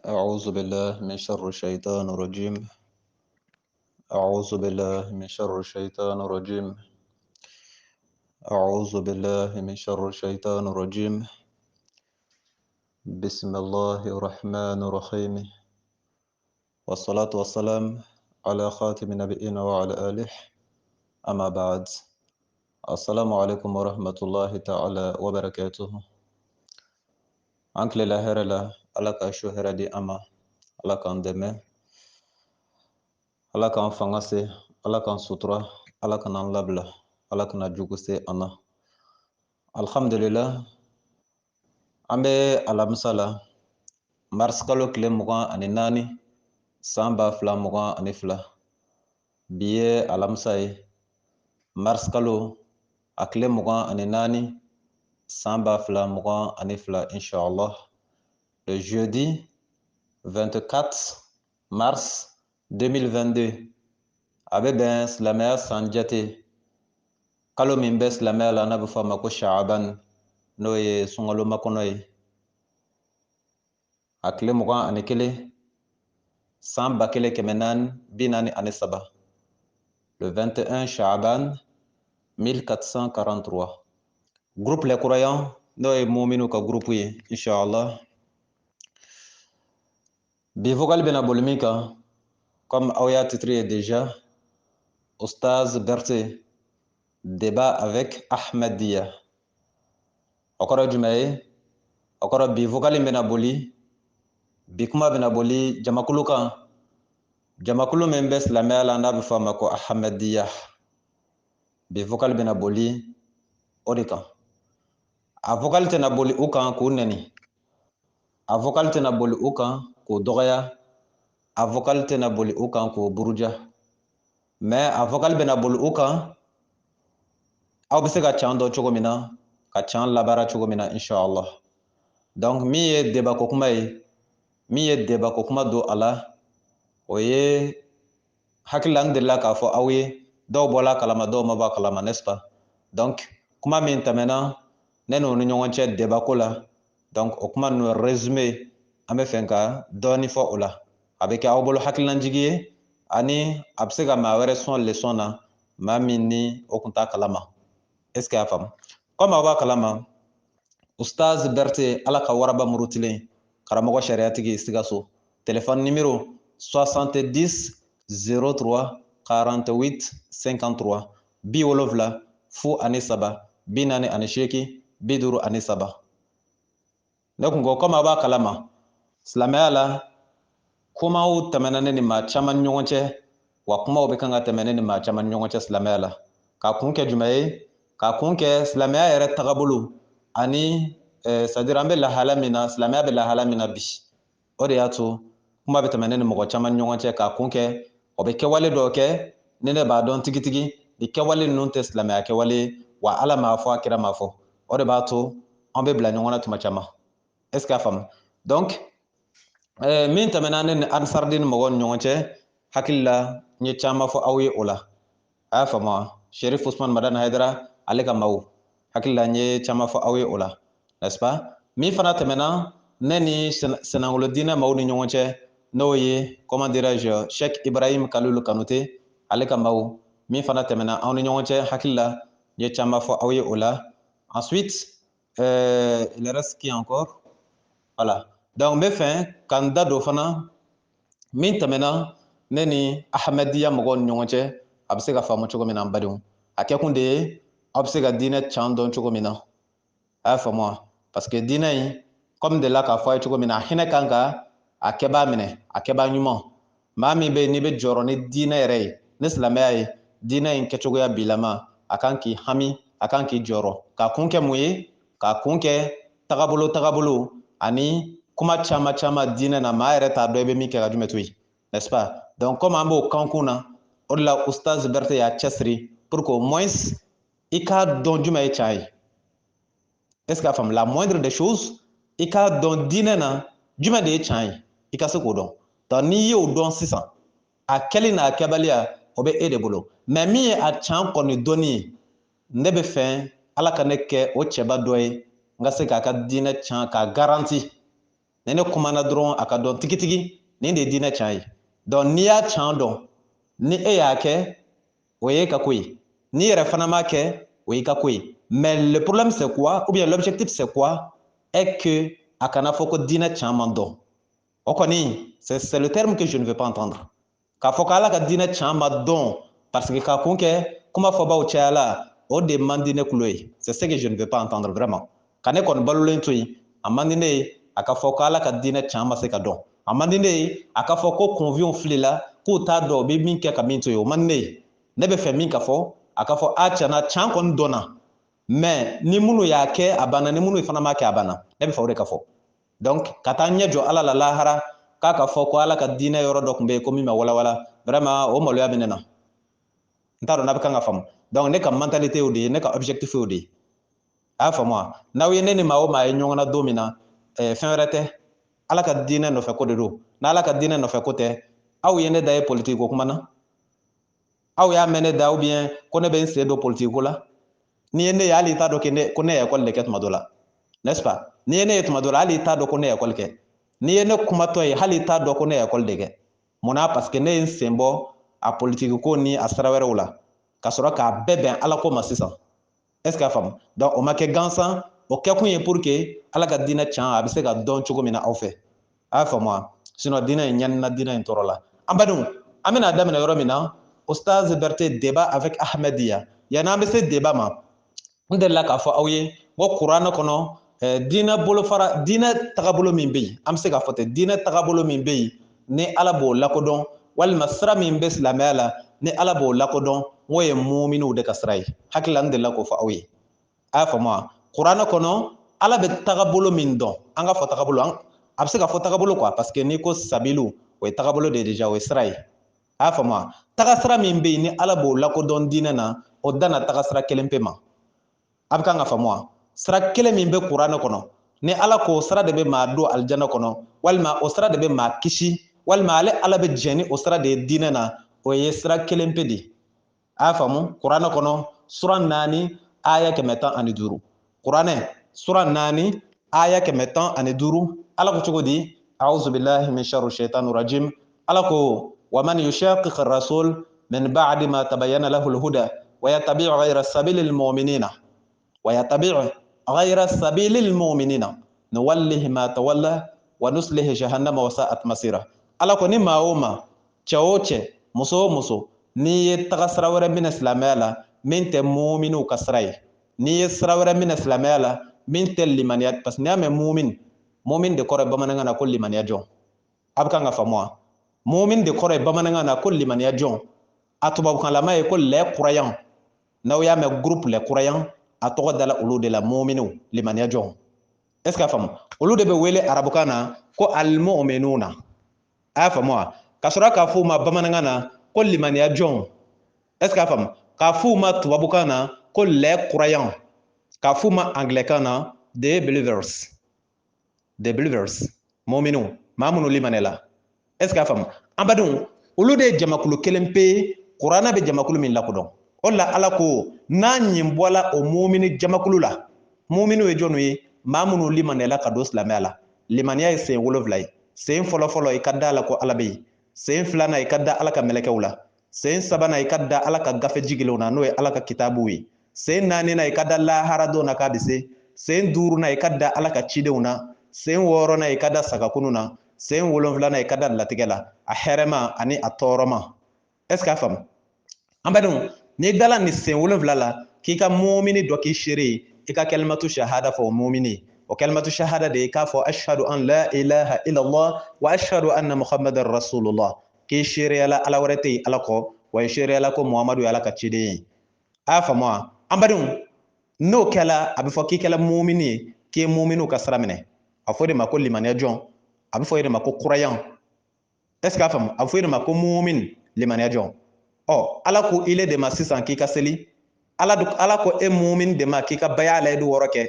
أعوذ بالله من شر الشيطان الرجيم. أعوذ بالله من شر الشيطان الرجيم. أعوذ بالله من شر الشيطان الرجيم. بسم الله الرحمن الرحيم. والصلاة والسلام على خاتم النبيين وعلى آله. أما بعد، السلام عليكم ورحمة الله تعالى وبركاته. أنك لا هر لا ألك شهر دي أما ألك أندمه ألك أنفعسي ألك أنسطرة ألك أنلبلا ألك نجوكسي أنا. Alhamdulillah, an bɛ alamisa la mars kalo tile 24 san 2022. Bi ye alamisa ye mars kalo a tile 24 san 2022 inshallah. Le jeudi 24 mars 2022 a bɛ bɛn silamɛya san jate kalo min bɛ silamɛya la n'a bɛ fɔ a ma ko Shaaban, n'o ye sunkalo makɔnɔ ye. A tile 21 san 1443. Le 21 Shaaban 1443. Groupe Les Croyants, n'o ye mu'minu ka groupe ye inshallah. Bi vocal bɛna boli min kan, comme aw y'a titré déjà, Oustaz Berté, débat avec Ahmadiyya. O kɔrɔ jumɛn ye? O kɔrɔ bi vocal bɛna boli, bi kuma bɛna boli jamakulu kan. Jamakulu min bɛ silamɛya la n'a bɛ fɔ a ma ko Ahmadiyya. Bi vocal bɛna boli o de kan. A vocal tɛna boli u kan k'u nɛni. A vocal tɛna boli u kan k'u dɔgɔya. A vocal tɛna boli u kan k'u buruja. Mais a vocal bɛna boli u kan, aw bɛ se ka can dɔn cogo min na, ka can labaara cogo min na inshallah. Donc min ye débat ko kuma ye, min ye débat ko kuma don a la, o ye hakili la n delila k'a fɔ aw ye, dɔw bɔla kalama dɔw ma bɔ a kalama, n'est-ce pas? Donc kuma min tɛmɛna ne n'o ni ɲɔgɔn cɛ débat ko la, donc o kuma ninnu résumé an bɛ fɛ ka dɔɔni fɔ o la. A bɛ kɛ aw bolo hakilinajigi ye, ani a bɛ se ka maa wɛrɛ sɔn leçon na, maa min ni o kun t'a kalama. Est-ce que y'a faamu? Comme aw b'a kalama, Oustaz Berté, Ala ka waraba murutilen, karamɔgɔ sariyatigi Sikaso. Téléphone numéro 70 03 48 53 70 03 48 53. Ne kun ko comme aw b'a kalama, silamɛya la kumaw tɛmɛna ne ni maa caman ni ɲɔgɔn cɛ, wa kumaw bɛ kan ka tɛmɛ ne ni maa caman ni ɲɔgɔn cɛ silamɛya la. K'a kun kɛ jumɛn ye? K'a kun kɛ silamɛya yɛrɛ tagabolo ani c'est-à-dire an bɛ lahala min na, silamɛya bɛ lahala min na bi. O de y'a to kuma bɛ tɛmɛ ne ni mɔgɔ caman ni ɲɔgɔn cɛ, k'a kun kɛ o bɛ kɛwale dɔw kɛ ni ne b'a dɔn tigitigi, ni kɛwale ninnu tɛ silamɛya kɛwale ye, wa Ala m'a fɔ a kira m'a fɔ. O de b'a to an bɛ bila ɲɔgɔn na tuma caman. Est-ce que y'a faamu? Donc min tɛmɛna ne ni Ansarudine mɔgɔw ni ɲɔgɔn cɛ, hakili la n ye caman fɔ aw ye o la. A y'a faamu wa? Sherif Usman Madani Hayidara, ale ka maaw, hakili la n ye caman fɔ aw ye o la, n'est-ce pas? Min fana tɛmɛna ne ni Senangolo diinɛ maaw ni ɲɔgɔn cɛ, n'o ye comment dirais-je, Cheikh Ibrahim Kalilu Kanute, ale ka maaw, min fana tɛmɛna aw ni ɲɔgɔn cɛ, hakili la n ye caman fɔ aw ye o la. Ensuite, il reste qui encore? Voilà. Donc n bɛ fɛ ka n da don fana min tɛmɛna ne ni Ahmadiyya mɔgɔw ni ɲɔgɔn cɛ, a bɛ se ka faamu cogo min na n badenw. A kɛ kun de ye aw bɛ se ka diinɛ can dɔn cogo min na. A y'a faamu wa? Parce que diinɛ in, comme n delila k'a fɔ a ye cogo min na, a hinɛ kan ka a kɛbaa minɛ, a kɛbaa ɲuman. Maa min bɛ yen n'i bɛ jɔrɔ ni diinɛ yɛrɛ ye, ni silamɛya ye, diinɛ in kɛcogoya bilama, a kan k'i hami, a kan k'i jɔrɔ. K'a kun kɛ mun ye? K'a kun kɛ tagabolo ani kuma caman caman diinɛ na, maa yɛrɛ t'a dɔn i bɛ min kɛ ka jumɛn to yen, n'est-ce pas? Donc comme an b'o kan kun na, o de la Oustaz Berté y'a cɛsiri pour qu'au moins i k'a dɔn jumɛn ye can ye. Est-ce que a faamu? La moindre des choses, i k'a dɔn diinɛ na jumɛn de ye can ye, i ka se k'o dɔn. Donc n'i y'o dɔn sisan, a kɛli n'a kɛbaliya o bɛ e de bolo. Mais min ye a can kɔni dɔnni ye, ne bɛ fɛ Ala ka ne kɛ o cɛba dɔ ye, n ka se k'a ka diinɛ can k'a garanti. ne kumana dɔrɔn a ka dɔn tigitigi nin de ye diinɛ tiɲɛ ye donc n'i y'a tiɲɛ dɔn ni e y'a kɛ o ye ka ko ye n'i yɛrɛ fana m'a kɛ o y'i ka ko ye mais le problème c'est quoi ou bien l'objectif c'est quoi est que a kana fɔ ko diinɛ tiɲɛ man dɔn o kɔni c'est le terme que je ne veux pas entendre k'a fɔ k'ala ka diinɛ tiɲɛ ma dɔn parce que ka kun kɛ kuma fɔbaw cayala o de man di ne kulo ye c'est ce que je ne veux pas entendre vraiment ka ne kɔni balolen to yen a man di ne ye a ka fɔ k'ala ka diinɛ tiɲɛ ma se ka dɔn a man di ne ye a ka fɔ ko convions filila k'u t'a dɔn u bɛ min kɛ ka min to yen o man di ne ye ne bɛ fɛ min ka fɔ a ka fɔ a tiɲɛna tiɲɛ kɔni dɔnna mais ni minnu y'a kɛ a banna ni minnu fana m'a kɛ a banna ne bɛ fɛ o de ka fɔ donc ka taa ɲɛ jɔ ala la lahara k'a ka fɔ ko ala ka diinɛ yɔrɔ dɔ tun bɛ yen ko min ma walawala vraiment o maloya bɛ ne na n t'a dɔn n'a bɛ kan ka faamu donc ne ka mentalité y'o de ye ne ka objectif y'o de ye a y'a faamu wa n'aw ye ne ni maa o maa ye ɲɔgɔn na don min na fɛn wɛrɛ tɛ ala ka diinɛ nɔfɛ ko de don n'ala ka diinɛ nɔfɛ ko tɛ aw ye ne da ye politique ko kuma na aw y'a mɛn ne da ou bien ko ne bɛ n sen don politique ko la n'i ye ne ye hali i t'a dɔn ko ne ye école de kɛ tuma dɔ la n'est-ce pas n'i ye ne ye tuma dɔ la hali i t'a dɔn ko ne ye école kɛ n'i ye ne kumatɔ ye hali i t'a dɔn ko ne ye école de kɛ munna parce que ne ye n sen bɔ a politique ko ni a sira wɛrɛw la ka sɔrɔ k'a bɛɛ bɛn ala ko ma sisan est ce que a faamu donc o ma kɛ gansan o kɛkun ye pour que ala ka diinɛ tiɲɛ a bɛ se ka dɔn cogo min na aw fɛ a y'a faamu wa sinon diinɛ in ɲanina diinɛ in tɔɔrɔ la an badenw an bɛna daminɛ yɔrɔ min na Ostaz Berté débat avec Ahmadiya yanni an bɛ se débat ma n delila k'a fɔ aw ye ko kuranɛ kɔnɔ diinɛ bolofara diinɛ tagabolo min bɛ yen an bɛ se k'a fɔ ten diinɛ tagabolo min bɛ yen ni ala b'o lakodɔn walima sira min bɛ silamɛya la ni ala b'o lakodɔn n'o ye muminiw de ka sira ye hakili la n delila k'o fɔ aw ye a y'a faamu wa kuranɛ kɔnɔ ala bɛ tagabolo min dɔn an ka fɔ tagabolo a bɛ se ka fɔ tagabolo quoi parce que n'i ko sabilu o ye tagabolo de ye déjà o ye sira ye a y'a faamu wa tagasira min bɛ yen ni ala b'o lakodɔn diinɛ na o danna tagasira kelen pe ma a bɛ kan ka faamu wa sira kelen min bɛ kuranɛ kɔnɔ ni ala ko sira de bɛ maa don alijana kɔnɔ walima o sira de bɛ maa kisi walima ale ala bɛ jɛn ni o sira de ye diinɛ na o ye sira kelen pe de ye a y'a faamu kuranɛ kɔnɔ sura 4 aya 115 kuranɛ sura 4 aya 115 ala ko cogo di a'udhu billahi min sharri shaitanir rajim ala ko wa man yushaqiq ar-rasul min ba'di ma tabayyana lahu al-huda wa yattabi' ghayra sabilil mu'minina ويتبع غير سبيل المؤمنين نوله ما تولى ونسله جهنم وساءت مصيره ala ko ni maa o maa cɛ o cɛ muso o muso n'i ye taga sira wɛrɛ minɛ silamɛya la min tɛ muminiw ka sira ye n'i ye sira wɛrɛ minɛ silamɛya la min tɛ limaniya parce que n'i y'a mɛn mumin de kɔrɔ ye bamanankan na ko limaniya jɔn a bɛ kan ka faamu wa mumin de kɔrɔ ye bamanankan na ko limaniya jɔn a tubabukanlama ye ko les croyants n'aw y'a mɛn groupe les croyants a tɔgɔ dala olu de la muminiw limaniya jɔn est ce que a faamu olu de bɛ wele arabukan na ko almu'minuna a y'a faamu wa ka sɔrɔ k'a fɔ u ma bamanankan na ko limaniya jɔn est ce que a faamu k'a fɔ u ma tubabukan na ko les croyants k'a fɔ u ma anglɛkan na the believers muminiw maa minnu limanɛ la est ce que a faamu an badenw olu de ye jamakulu kelen pe ye kuranɛ bɛ jamakulu min lakodɔn o la ala ko n'a ɲin bɔla o mumini jamakulu la muminiw ye jɔnw ye maa minnu limanɛla ka don silamɛya la limaniya ye sen 7 ye sen fɔlɔfɔlɔ i ka da la ko ala bɛ yen sen 2nan i ka da ala ka mɛlɛkɛw la sen 3nan i ka da ala ka gafe jigilenw na n'o ye ala ka kitabuw ye sen 4nan i ka da lahara don na k'a bɛ se sen 5nan i ka da ala ka cidenw na sen 6nan i ka da sagakunu na sen 7nan i ka da latigɛ la a hɛrɛma ani a tɔɔrɔma est ce que a faamu an badenw n'i dala ni sen 7 la k'i ka mumini dɔ k'i seere ye i ka kalimatu shahada fɔ o mumini o kalimatu shahada de ye k'a fɔ ashhadu an la ilaha illallah wa ashhadu anna muhammadan rasulullah k'i seereyala ala wɛrɛ tɛ yen ala kɔ wa i seereyala ko muhamadu ye ala ka ciden ye a y'a faamu wa an badenw n'o kɛla a bɛ fɔ k'i kɛla mumini ye k'i ye muminiw ka sira minɛ a fɔ de ma ko limaniya jɔn a bɛ fɔ de ma ko croyant est ce que a faamu a bɛ fɔ de ma ko mumin limaniya jɔn ala ko ile de ma sisan k'i ka seli ala ko e mumin de ma k'i ka baya layidu 6 kɛ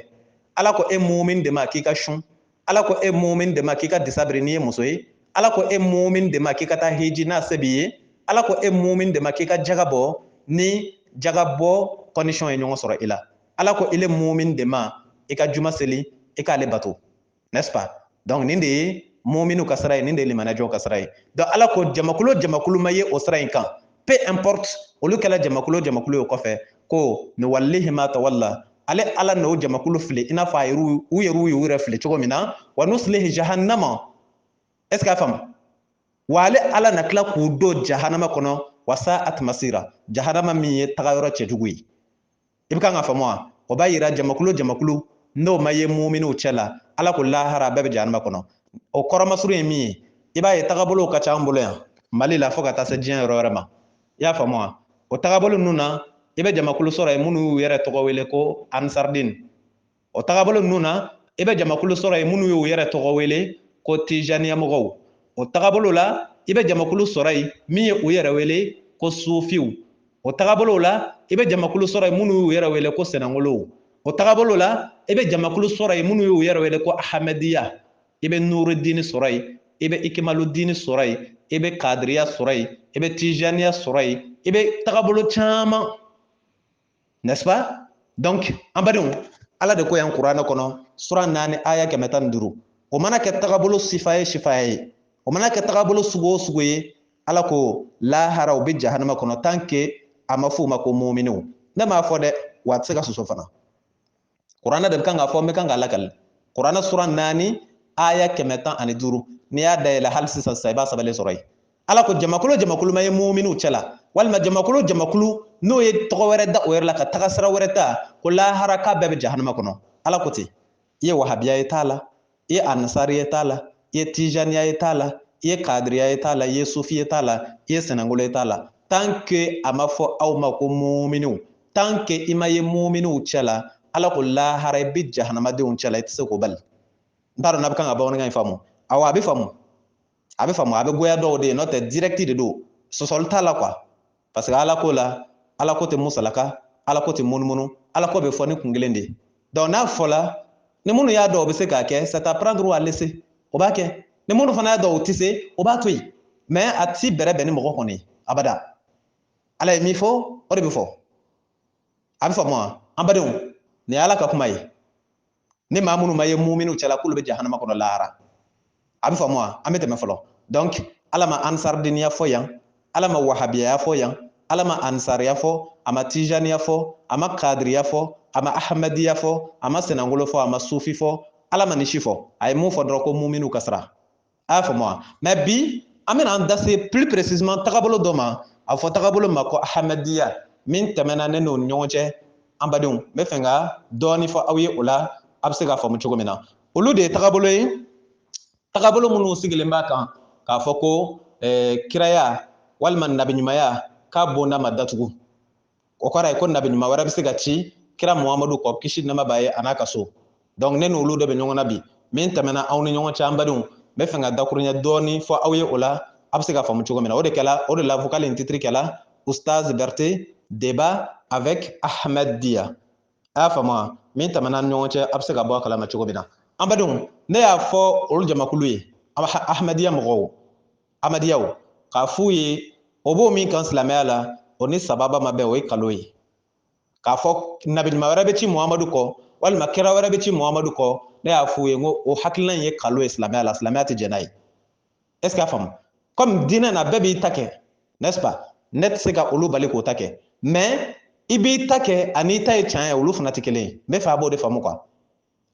ala ko e mumin de ma k'i ka sun ala ko e mumin de ma k'i ka disabiri n'i ye muso ye ala ko e mumin de ma k'i ka taa hiji n'a se b'i ye ala ko e mumin de ma k'i ka jaga bɔ ni jaga bɔ condition ye ɲɔgɔn sɔrɔ i la ala ko ile mumin de ma i ka juma seli i k'ale bato n'est ce pas donc nin de ye muminu ka sira ye nin de ye limanajo ka sira ye donc ala ko jamakulu ma ye o sira in kan peu importe olu kɛla jamakulu ye o kɔfɛ ko ni walihi ma tawalla ale ala n'o jamakulu fili i n'a fɔ a y'u yɛrɛ fili cogo min na wa nuslihi jahannama est ce que a faamu wa ale ala na tila k'u don jahannama kɔnɔ wa sa'at masira jahannama min ye taga yɔrɔ cɛjugu ye i bɛ kan ka faamu wa o b'a yira jamakulu n'o ma ye muminiw cɛ la ala ko lahara bɛɛ bɛ jahannama kɔnɔ o kɔrɔmasuru ye min ye i b'a ye tagabolow ka ca an bolo yan mali la fo ka taa se diɲɛ yɔrɔ wɛrɛ ma i y'a faamu wa o tagabolo ninnu na i bɛ jamakulu sɔrɔ yen minnu y'u yɛrɛ tɔgɔ wele ko ansardin o tagabolo ninnu na i bɛ jamakulu sɔrɔ yen minnu y'u yɛrɛ tɔgɔ wele ko tijaniya mɔgɔw o tagabolo la i bɛ jamakulu sɔrɔ yen min ye u yɛrɛ wele ko sufiw o tagabolo la i bɛ jamakulu sɔrɔ yen minnu y'u yɛrɛ wele ko sɛnɛngolow o tagabolo la i bɛ jamakulu sɔrɔ yen minnu y'u yɛrɛ wele ko ahmadiya i bɛ nurudini sɔrɔ yen i bɛ ikimaludini sɔrɔ yen i bɛ kadiriya sɔrɔ yen i bɛ tijaniya sɔrɔ yen i bɛ tagabolo caman n'est-ce pas donc an badenw ala de ko yan kuranɛ kɔnɔ sura 4 aya 115 o mana kɛ tagabolo sifa ye o mana kɛ tagabolo sugu o sugu ye ala ko lahara u bɛ jahannama kɔnɔ tant que a ma f'u ma ko muminiw ne m'a fɔ dɛ wa a tɛ se ka soso fana kuranɛ de kan ka fɔ n bɛ kan ka lakali kuranɛ sura 4 aya 115 n'i y'a dayɛlɛ hali sisan i b'a sabalen sɔrɔ yen ala ko jamakulu ma ye muminiw cɛ la walima jamakulu n'o ye tɔgɔ wɛrɛ da o yɛrɛ la ka taga sira wɛrɛ ta ko lahara k'a bɛɛ bɛ jahannama kɔnɔ ala ko ten i ye wahabiya ye t'a la i ye anasari ye t'a la i ye tijaniya ye t'a la i ye kadiriya ye t'a la i ye sufi ye t'a la i ye sɛnɛngolo ye t'a la tant que a ma fɔ aw ma ko muminiw tant que i ma ye muminiw cɛ la ala ko lahara i bɛ jahanamadenw cɛ la i tɛ se k'o bali n t'a dɔn n'a bɛ kan ka bamanankan in faamu awɔ a bɛ faamu a bɛ goya dɔw de ye n'o tɛ direct de don sɔsɔli t'a la quoi parce que ala ko la ala ko tɛ musalaka ala ko tɛ munumunu ala ko bɛ fɔ ni kun kelen de ye donc n'a fɔla ni minnu y'a dɔn o bɛ se k'a kɛ c'est à prendre ou à laisser o b'a kɛ ni minnu fana y'a dɔn o tɛ se o b'a to yen mais a ti bɛrɛbɛn ni mɔgɔ kɔni abada ala ye min fɔ o de bɛ fɔ a bɛ faamu wa an badenw nin ye ala ka kuma ye ni maa minnu ma ye muminiw cɛla k'olu bɛ jahanama kɔnɔ lahara a bɛ faamu wa an bɛ tɛmɛ fɔlɔ donc ala ma ansardiniya fɔ yan ala ma wahabiya fɔ yan ala ma ansariya fɔ a ma tijaniya fɔ a ma kadiriya fɔ a ma ahmadiya fɔ a ma sɛnɛngolo fɔ a ma sufi fɔ ala ma ni si fɔ a ye mun fɔ dɔrɔn ko muminiw ka sira a y'a faamu wa mais bi an bɛna an da se plus précisément tagabolo dɔ ma a fɔ tagabolo ma ko ahmadiya min tɛmɛna ne n'o ni ɲɔgɔn cɛ an badenw n bɛ fɛ ka dɔɔni fɔ aw ye o la a bɛ se k'a faamu cogo min na olu de ye tagabolo ye tagabolo minnu sigilen b'a kan k'a fɔ ko kiraya walima nabiɲumanya k'a bonda ma datugu o kɔrɔ ye ko nabiɲuman wɛrɛ bɛ se ka ci kira muhamadu kɔ kisi nɛɛma b'a ye a n'a ka so donc ne n'olu de bɛ ɲɔgɔn na bi min tɛmɛna aw ni ɲɔgɔn cɛ an badenw n bɛ fɛ ka dakuruɲɛ dɔɔni fɔ aw ye o la a bɛ se ka faamu cogo min na o de la vocal in titre kɛla Oustaz Berté débat avec Ahmed Dia a y'a faamu wa min tɛmɛna ni ɲɔgɔn cɛ a bɛ se ka bɔ a kalama cogo min na an badenw ne y'a fɔ olu jamakulu ye ahmadiya mɔgɔw ahmadiyaw k'a f'u ye o b'o min kan silamɛya la o ni sababa ma bɛn o ye kalo ye k'a fɔ nabiɲuman wɛrɛ bɛ ci muhamadu kɔ walima kira wɛrɛ bɛ ci muhamadu kɔ ne y'a f'u ye n ko o hakilina in ye kalo ye silamɛya la silamɛya tɛ jɛn n'a ye est ce que a faamu comme diinɛ na bɛɛ b'i ta kɛ n'est ce pas ne tɛ se ka olu bali k'o ta kɛ mais i b'i ta kɛ ani ta ye tiɲɛ ye olu fana tɛ kelen ye n bɛ fɛ a b'o de faamu quoi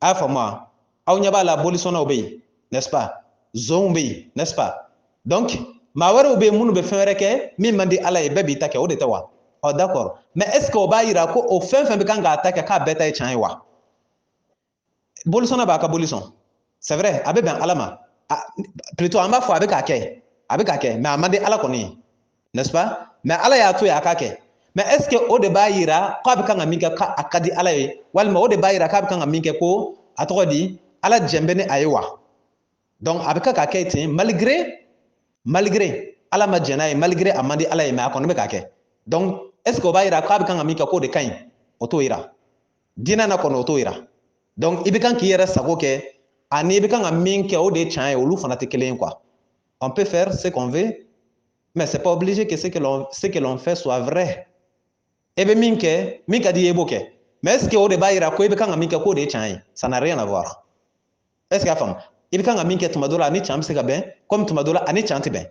a y'a faamu wa aw ɲɛ b'a la bolisɔnnaw bɛ yen n'est ce pas zonw bɛ yen n'est ce pas donc maa wɛrɛw bɛ yen minnu bɛ fɛn wɛrɛ kɛ min man di ala ye bɛɛ b'i ta kɛ o de tɛ wa ɔ d'accord mais est ce que o b'a yira ko o fɛn fɛn bɛ kan k'a ta kɛ k'a bɛɛ ta ye tiɲɛ ye wa bolisɔnna b'a ka bolisɔn c'est vrai a bɛ bɛn ala ma plutôt an b'a fɔ a bɛ k'a kɛ mais a man di ala kɔni ye n'est ce pas mais ala y'a to yen a k'a kɛ mais est ce que o de b'a yira k'a bɛ kan ka min kɛ k'a ka di ala ye walima o de b'a yira k'a bɛ kan ka min kɛ ko a tɔgɔ di ala jɛn bɛ ni a ye wa donc a bɛ kan ka kɛ ten malgré ala ma jɛn n'a ye malgré a man di ala ye mais a kɔni bɛ k'a kɛ donc est ce que o b'a yira k'a bɛ kan ka min kɛ k'o de ka ɲi o t'o yira diinɛ na kɔni o t'o yira donc i bɛ kan k'i yɛrɛ sago kɛ ani i bɛ kan ka min kɛ o de ye tiɲɛ ye olu fana tɛ kelen ye quoi on peut faire ce qu'on veut mais c'est pas obligé que ce que l'on fait soit vrai e bɛ min kɛ min ka di i ye i b'o kɛ mais est ce que o de b'a yira ko i bɛ kan ka min kɛ k'o de ye tiɲɛ ye ça n'a rien à voir est ce que a faamu il kan ka min kɛ tuma dɔ la ani can bɛ se ka bɛn comme tuma dɔ la ani can tɛ bɛn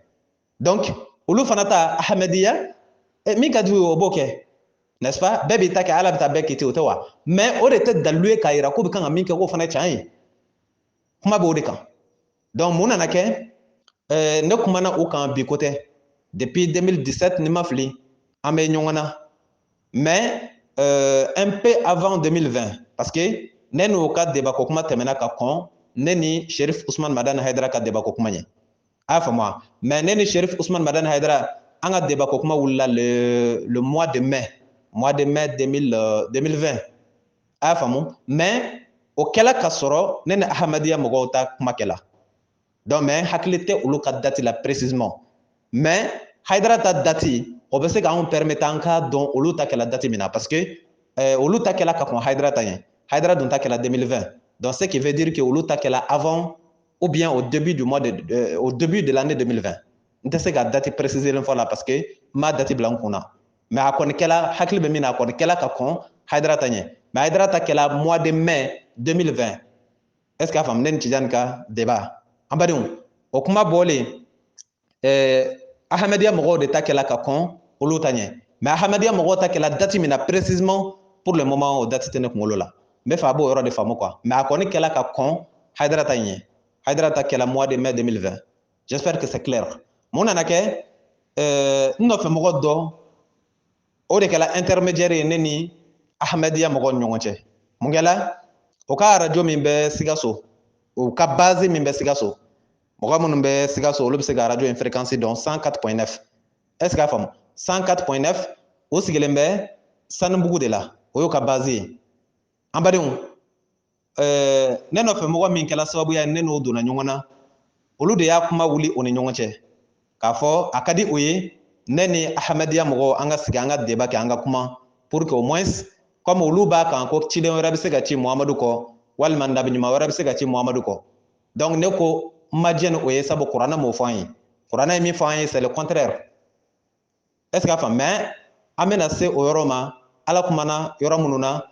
donc olu fana ta ahmadiya min ka d'u ye o b'o kɛ n'est-ce pas bɛɛ b'i ta kɛ ala bɛ taa bɛɛ k'i ten o tɛ wa mais o de tɛ dalilu ye k'a yira k'u bɛ kan ka min kɛ k'o fana ye can ye kuma b'o de kan donc mun nana kɛ ne kumana o kan bi ko tɛ depuis 2017 ni ma fili an bɛ ɲɔgɔn na mais un peu avant 2020 parce que ne n'o ka débat ko kuma tɛmɛna ka kɔn ne ni Cherif Ousmane Madani Haidara ka débat ko kuma ɲɛ a y'a faamu mais ne ni Cherif Ousmane Madani Haidara an ka débat ko kuma wulila le mois de mai 2020 a y'a faamu mais o kɛla ka sɔrɔ ne ni Ahmadiyya mɔgɔw ta kuma kɛla donc mais hakili tɛ olu ka date la précisément mais Haidara ta date o bɛ se k'anw permettre an ka dɔn olu ta kɛla date min na parce que olu ta kɛla ka kɔn Haidara ta ɲɛ Haidara dun ta kɛla 2020 donc ce qui veut dire que olu ta kɛla avant ou bien au début de l'année 2020 n tɛ se ka date précisément fɔ la parce que n m'a date bila n kun na mais a kɔni kɛla hakili bɛ min na a kɔni kɛla ka kɔn Haidara ta ɲɛ mais Haidara ta kɛla mois de mai 2020 est ce que a faamu ne ni Tijani ka débat an badenw o kuma bɔlen Ahmadiyya mɔgɔw de ta kɛla ka kɔn olu ta ɲɛ mais Ahmadiyya mɔgɔw ta kɛla date min na précisément pour le moment o date tɛ ne kunkolo la n bɛ fɛ a b'o yɔrɔ de faamu quoi mais a kɔni kɛla ka kɔn Haidara ta ɲɛ Haidara ta kɛla mois de mai 2020 j'espère que c'est clair mun nana kɛ n nɔfɛ mɔgɔ dɔ o de kɛla intermédiaire ye ne ni Ahmadiyya mɔgɔw ni ɲɔgɔn cɛ mun kɛla o ka radio min bɛ Sikaso o ka base min bɛ Sikaso mɔgɔ minnu bɛ Sikaso olu bɛ se ka radio in fréquence dɔn 104.9 est ce que a faamu 104.9 o sigilen bɛ Sanubugu de la o y'o ka base ye an badenw ne nɔfɛ mɔgɔ min kɛla sababuya ne n'o donna ɲɔgɔn na olu de y'a kuma wuli o ni ɲɔgɔn cɛ k'a fɔ a ka di o ye ne ni Ahmadiyya mɔgɔw an ka sigi an ka débat kɛ an ka kuma pour que au moins comme olu b'a kan ko ciden wɛrɛ bɛ se ka ci Muhamadu kɔ walima nabi ɲuman wɛrɛ bɛ se ka ci Muhamadu kɔ donc ne ko n ma diɲɛ ni o ye sabu kuranɛ m'o fɔ an ye kuranɛ ye min fɔ an ye c'est le contraire est ce que a faamu mais an bɛna se o yɔrɔ ma ala kumana yɔrɔ minnu na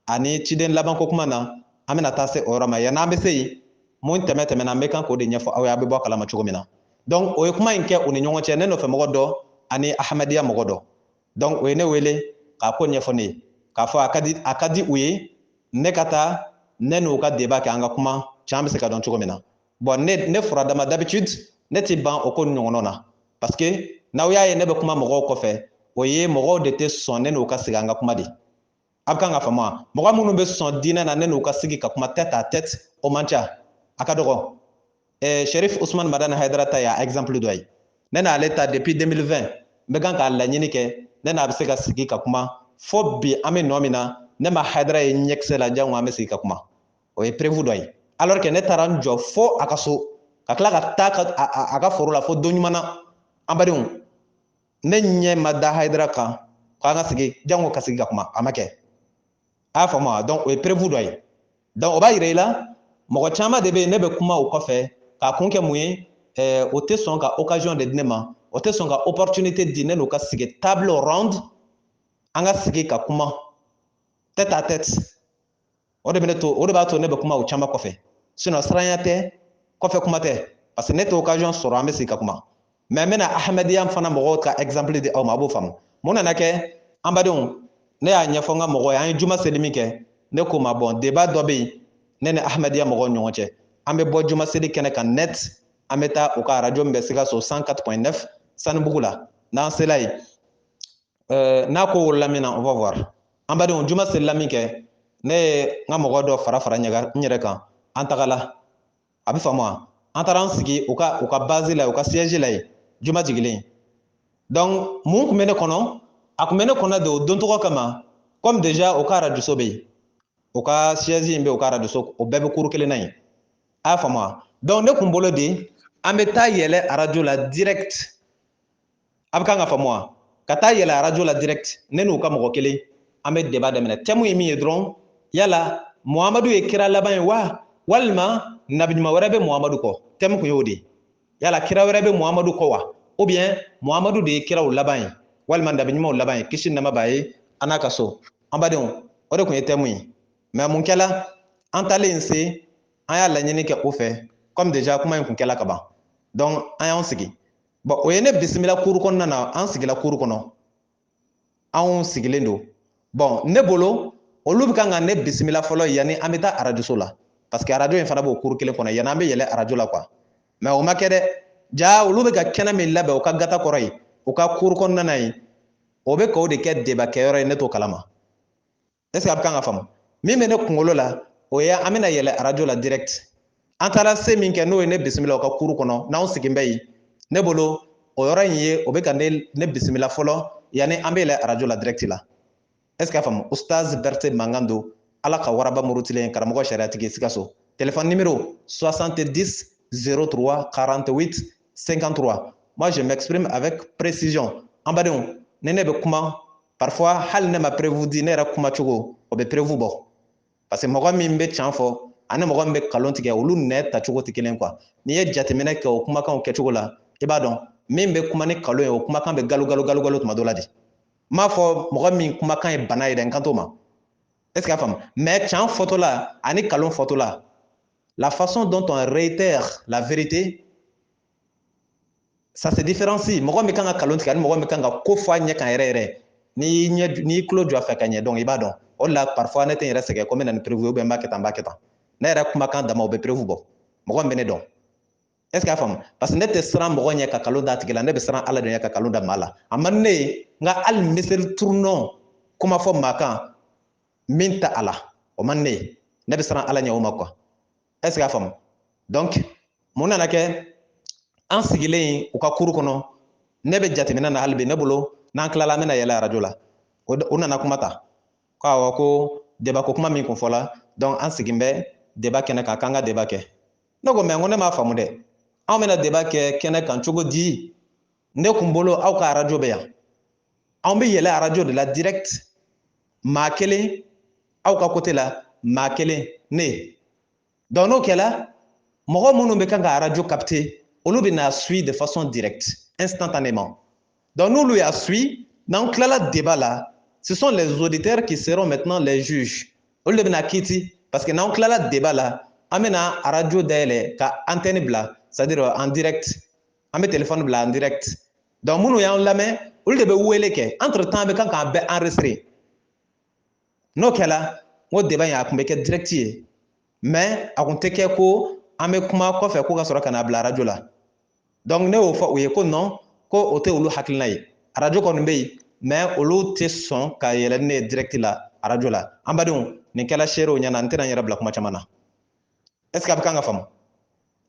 ani ciden labanko kuma na an bɛna taa se o yɔrɔ ma yan'an bɛ se yen mun tɛmɛna an bɛ kan k'o de ɲɛfɔ aw ye a bɛ bɔ kalama cogo min na donc o ye kuma in kɛ o ni ɲɔgɔn cɛ ne nɔfɛ mɔgɔ dɔ ani Ahmadiyya mɔgɔ dɔ donc o ye ne wele k'a ko ɲɛfɔ ne ye k'a fɔ a ka di u ye ne ka taa ne n'u ka débat kɛ an ka kuma can bɛ se ka dɔn cogo min na bon ne fura dama d'habitude ne tɛ ban o ko ɲɔgɔnnaw na parce que n'aw y'a ye ne bɛ kuma mɔgɔw kɔfɛ o ye mɔgɔw de tɛ sɔn ne n'u ka sigi an ka kuma de a bɛ kan ka faamu wa mɔgɔ minnu bɛ sɔn diinɛ na ne n'u ka sigi ka kuma tête à tête o man ca a ka dɔgɔ Cherif Ousmane Madani Haidara ta y'a exemple dɔ ye ne n'ale ta depuis 2020 n bɛ kan k'a laɲini kɛ ne n'a bɛ se ka sigi ka kuma fo bi an bɛ nɔ min na ne ma Haidara ye ɲɛkisɛ la jango an bɛ sigi ka kuma o ye preuve dɔ ye alors que ne taara n jɔ fo a ka so ka tila ka taa a ka foro la fo don ɲuman na an badenw ne ɲɛ ma da Haidara kan k'an ka sigi jango ka sigi ka kuma a ma kɛ a y'a faamu wa donc o ye preuve dɔ ye donc o b'a yira i la mɔgɔ caman de bɛ yen ne bɛ kuma o kɔfɛ k'a kun kɛ mun ye o tɛ sɔn ka occasion de di ne ma o tɛ sɔn ka opportunité di ne n'o ka sigi table ronde an ka sigi ka kuma tête à tête o de b'a to ne bɛ kuma o caman kɔfɛ sinon siranya tɛ kɔfɛ kuma tɛ parce que ne tɛ occasion sɔrɔ an bɛ sigi ka kuma mais n bɛna Ahmadiyya fana mɔgɔw ka exemple di aw ma a b'o faamu mun nana kɛ an badenw ne y'a ɲɛfɔ n ka mɔgɔw ye an ye juma seli min kɛ ne ko ma bon débat dɔ bɛ yen ne ni Ahmadiyya mɔgɔw ni ɲɔgɔn cɛ an bɛ bɔ juma seli kɛnɛ kan net an bɛ taa u ka radio min bɛ Sikaso 104.9 Sanubugu la n'an sela yen n'a ko wolola min na on va voir an badenw juma selila min kɛ ne ye n ka mɔgɔ dɔ fara n yɛrɛ kan an tagala a bɛ faamu wa an taara an sigi u ka base la u ka siège la yen juma jigilen donc mun tun bɛ ne kɔnɔ a tun bɛ ne kɔnɔ de o don tɔgɔ kama comme déjà o ka radio bɛ yen o ka siège in bɛ o ka radio o bɛɛ bɛ kuru kelen na yen a y'a faamu wa donc ne tun bolo de an bɛ taa yɛlɛ radio la direct a bɛ kan ka faamu wa ka taa yɛlɛ radio la direct ne n'u ka mɔgɔ kelen an bɛ débat daminɛ thème ye min ye dɔrɔn yala Muhamadu ye kira laban ye wa walima nabi ɲuman wɛrɛ bɛ Muhamadu kɔ thème kun y'o de ye yala kira wɛrɛ bɛ Muhamadu kɔ wa ou bien Muhamadu de ye kiraw laban ye walima nabi ɲumanw laban ye kisi nɛɛma b'a ye a n'a ka so an badenw o de kun ye thème ye mais mun kɛla an taalen se an y'a laɲini kɛ o fɛ comme déjà kuma in kun kɛla ka ban donc an y'an sigi bon o ye ne bisimila cour kɔnɔna na an sigila cour kɔnɔ anw sigilen don bon ne bolo olu bɛ kan ka ne bisimila fɔlɔ yanni an bɛ taa arajoso la parce que arajo in fana b'o cour kelen kɔnɔ yanni an bɛ yɛlɛ arajo la quoi mais o ma kɛ dɛ ja olu bɛ ka kɛnɛ min labɛn o ka gata kɔrɔ yen o ka cour kɔnɔna na yen o bɛ k'o de kɛ débat kɛyɔrɔ ye ne t'o kalama est ce que a bɛ kan ka faamu min bɛ ne kunkolo la o ye an bɛna yɛlɛ arajo la direct an taara se min kɛ n'o ye ne bisimila o ka cour kɔnɔ n'anw sigin bɛ yen ne bolo o yɔrɔ in ye o bɛ ka ne bisimila fɔlɔ yanni an bɛ yɛlɛ arajo la direct la est ce que a faamu Ustaz Berete mankan don ala ka waraba murutilen karamɔgɔ sariatigi Sikaso téléphone numéro 70 03 48 53 moi je m'exprime avec précision an badenw ni ne bɛ kuma parfois hali ne ma prévu di ne yɛrɛ kuma cogo o bɛ prévu bɔ parce que mɔgɔ min bɛ can fɔ ani mɔgɔ min bɛ kalon tigɛ olu nɛ tacogo tɛ kelen quoi n'i ye jateminɛ kɛ o kumakanw kɛcogo la i b'a dɔn min bɛ kuma ni kalon ye o kumakan bɛ galo tuma dɔ la de m'a fɔ mɔgɔ min kumakan ye bana ye dɛ n kan t'o ma est ce que a faamu mais can fɔtɔla ani kalon fɔtɔla la façon dont on réitère la vérité ça se différencie mɔgɔ min kan ka kalon tigɛ ani mɔgɔ min kan ka ko fɔ a ɲɛ kan yɛrɛ yɛrɛ n'i tulo jɔ a fɛ ka ɲɛ donc i b'a dɔn o de la parfois ne tɛ n yɛrɛ sɛgɛn ko n bɛ na ni prévu ou bien n b'a kɛ tan ne yɛrɛ kumakan dama o bɛ prévu bɔ mɔgɔ min bɛ ne dɔn est ce que a faamu parce que ne tɛ siran mɔgɔ ɲɛ ka kalon d'a tigi la ne bɛ siran ala de ɲɛ ka kalon da maa la a man ne ye nka hali miseli turunɔ kuma fɔ maa kan min tɛ a la o man ne ye ne bɛ siran ala ɲɛ o ma quoi est ce que a faamu donc mun nana kɛ an sigilen u ka cour kɔnɔ ne bɛ jateminɛ na hali bi ne bolo n'an tilala an bɛna yɛlɛ arajo la o nana kuma ta ko awɔ ko débat ko kuma min kun fɔla donc an sigin bɛ débat kɛnɛ kan k'an ka débat kɛ ne ko mais n ko ne m'a faamu dɛ anw bɛna débat kɛ kɛnɛ kan cogo di ne kun bolo aw ka arajo bɛ yan anw bɛ yɛlɛ arajo de la direct maa kelen aw ka côté la maa kelen ne donc n'o kɛla mɔgɔ minnu bɛ kan ka arajo capter olu bɛ na suivre de façon directe instantanément donc n'olu y'a suivre n'an tilala débat la ce sont les auditeurs qui seront maintenant les juges olu de bɛna kiiti parce que n'an tilala débat la an bɛna arajo dayɛlɛ ka antenne bila c'est à dire en direct an bɛ téléphone bila en direct donc minnu y'an lamɛn olu de bɛ wele kɛ entre temps an bɛ kan k'an bɛɛ enregistrer n'o kɛla n ko débat in a tun bɛ kɛ direct ye mais a tun tɛ kɛ ko an bɛ kuma kɔfɛ ko ka sɔrɔ ka n'a bila arajo la donc ne y'o fɔ u ye ko non ko o tɛ olu hakilina ye arajo kɔni bɛ yen mais olu tɛ sɔn ka yɛlɛ ne ye direct la arajo la an badenw nin kɛla seerew ɲɛna n tɛna n yɛrɛ bila kuma caman na est ce que a bɛ kan ka faamu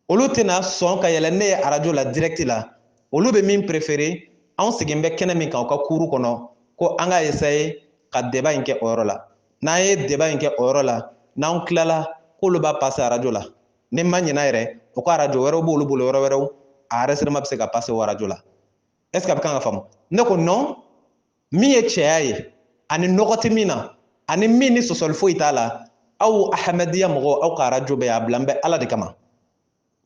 olu tɛna sɔn ka yɛlɛ ne ye arajo la direct la olu bɛ min préférer anw sigin bɛ kɛnɛ min kan u ka cour kɔnɔ ko an ka essayer ka débat in kɛ o yɔrɔ la n'an ye débat in kɛ o yɔrɔ la n'anw tilala k'olu b'a passer arajo la ni ma ɲinɛ yɛrɛ o ko arajo wɛrɛw b'olu bolo yɔrɔ wɛrɛw a enregistrement bɛ se ka passer o arajo la est ce que a bɛ kan ka faamu ne ko non min ye cɛya ye ani nɔgɔ tɛ min na ani min ni sɔsɔli foyi t'a la aw ahmadiya mɔgɔw aw ka arajo bɛ yen a bila n bɛ ala de kama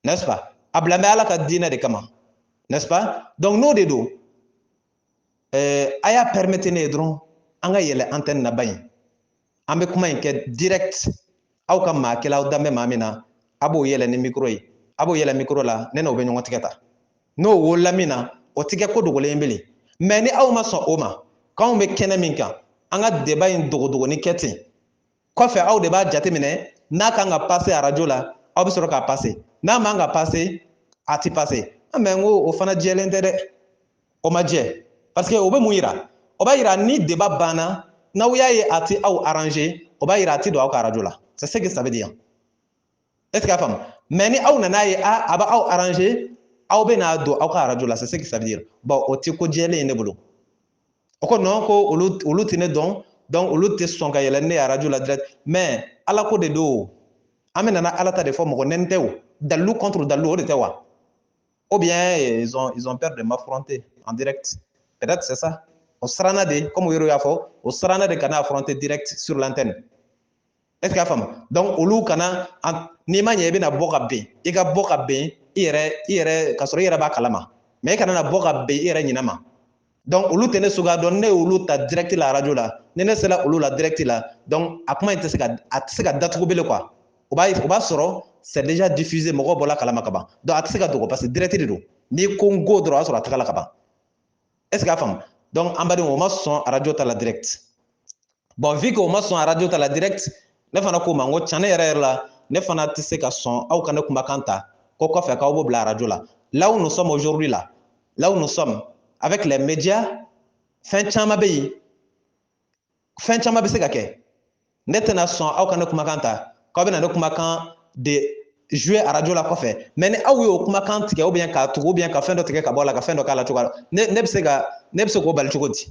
n'est ce pas a bila n bɛ ala ka diinɛ de kama n'est ce pas donc n'o de don a y'a permettre ne ye dɔrɔn an ka yɛlɛ antenne na ba in an bɛ kuma in kɛ direct aw ka maa kelen aw dan bɛ maa min na a b'o yɛlɛ ni micro ye a b'o yɛlɛ micro la ne n'o bɛ ɲɔgɔn tigɛ ta n'o wolola min na o tɛ kɛ ko dogolen ye bilen mais ni aw ma sɔn o ma k'anw bɛ kɛnɛ min kan an ka débat in dogodogoni kɛ ten kɔfɛ aw de b'a jateminɛ n'a kan ka passer arajo la aw bɛ sɔrɔ k'a passer n'a man ka passer a tɛ passer mais n ko o fana jɛlen tɛ dɛ o ma jɛ parce que o bɛ mun yira o b'a yira ni débat banna n'aw y'a ye a tɛ aw arranger o b'a yira a tɛ don aw ka arajo la c'est ce que ça veut dire est ce que a faamu mais ni aw nan'a ye a bɛ aw arranger aw bɛ n'a don aw ka arajo la c'est ce que ça veut dire bon o tɛ ko jɛlen ye ne bolo o ko non ko olu tɛ ne dɔn donc olu tɛ sɔn ka yɛlɛ ne ye arajo la direct mais ala ko de don an bɛ nana ala ta de fɔ mɔgɔ nɛni tɛ o dalilu contre dalilu o de tɛ wa ou bien ils ont peur de m'affronter en direct peut-être c'est ça o siranna de comme o yɛrɛ y'a fɔ o siranna de kana affronter direct sur l'antenne est ce que a faamu donc olu kana n'i ma ɲɛ i bɛna bɔ ka ben i ka bɔ ka ben i yɛrɛ ka sɔrɔ i yɛrɛ b'a kalama mais i kana na bɔ ka ben i yɛrɛ ɲinɛ ma donc olu tɛ ne suguya dɔn ne y'olu ta direct la arajo la ni ne sera olu la direct la donc a kuma in tɛ se ka datugu bilen quoi o b'a sɔrɔ c'est déjà diffusé mɔgɔw bɔla kalama ka ban donc a tɛ se ka dogo parce que direct de don n'i ko n go dɔrɔn o y'a sɔrɔ a tagala ka ban est ce que a faamu donc an badenw o ma sɔn radio ta la direct bon vu que o ma sɔn radio ta la direct ne fana k'o ma n ko tiɲɛ ne yɛrɛ la ne fana tɛ se ka sɔn aw ka ne kumakan ta ko kɔfɛ k'aw b'o bila radio la là où nous sommes aujourd'hui là où nous sommes avec les médias fɛn caman bɛ yen fɛn caman bɛ se ka kɛ ne tɛna sɔn aw ka ne kumakan ta k'aw bɛna ne kumakan de jouer à radio la kɔfɛ mais ni aw y'o kumakan tigɛ ou bien k'a tugu ou bien ka fɛn dɔ tigɛ ka bɔ a la ka fɛn dɔ k'a la cogoya ne bɛ se k'o bali cogo di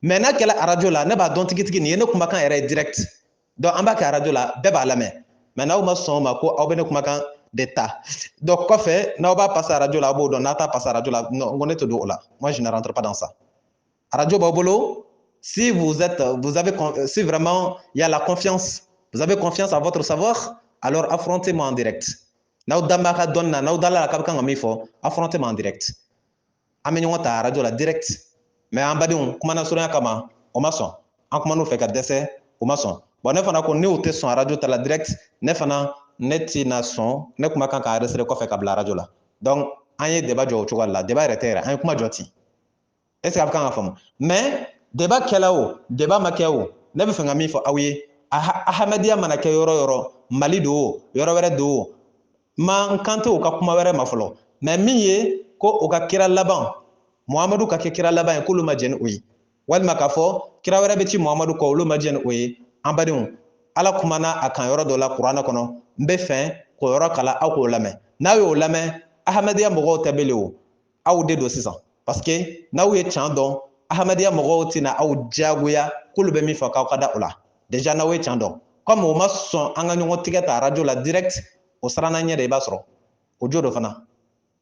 mais n'a kɛla radio la ne b'a dɔn tigitigi nin ye ne kumakan yɛrɛ ye direct donc an b'a kɛ radio la bɛɛ b'a lamɛn mais n'aw ma sɔn o ma ko aw bɛ ne kumakan de ta donc kɔfɛ n'aw b'a passer radio la a b'o dɔn n'a t'a passer radio la non n ko ne tɛ don o la moi je ne rentre pas dans ça radio b'aw bolo si si vraiment il y a la confiance vous avez confiance en votre savoir alors affrontez-moi en direct n'aw da b'a ka dɔnni na n'aw dala la k'a bɛ kan ka min fɔ affrontez-moi en direct an bɛ ɲɔgɔn ta radio la direct mais an badenw kumana surunya kama o ma sɔn an kuman'u fɛ ka dɛsɛ o ma sɔn bon ne fana ko ne tɛ sɔn radio ta la direct ne fana ne tɛna sɔn ne kuma kan ka enregistrer kɔfɛ ka bila radio la donc an ye débat jɔ o cogoya la débat yɛrɛ tɛ yɛrɛ an ye kuma jɔ ten est ce que a bɛ kan ka faamu mais débat kɛla o débat ma kɛ o ne bɛ fɛ ka min fɔ aw ye ahmadiyya mana kɛ yɔrɔ o yɔrɔ mali don o yɔrɔ wɛrɛ don o ma n kan tɛ o ka kuma wɛrɛ ma fɔlɔ mais min ye ko o ka kira laban muhamadu ka kɛ kira laban ye k'olu ma jɛn ni o ye walima k'a fɔ kira wɛrɛ bɛ ci muhamadu kɔ olu ma jɛn ni o ye an badenw ala kumana a kan yɔrɔ dɔ la kuranɛ kɔnɔ n bɛ fɛ k'o yɔrɔ kalan aw k'o lamɛn n'aw y'o lamɛn ahmadiyya mɔgɔw tɛ bele o aw de don sisan parce que n'aw ye can dɔn ahmadiyya mɔgɔw tɛna aw diyagoya k'olu bɛ min fɔ k'aw ka da o la déjà n'aw ye can dɔn comme o ma sɔn an ka ɲɔgɔn tigɛ ta radio la direct o siranna ɲɛ de i b'a sɔrɔ o jo do fana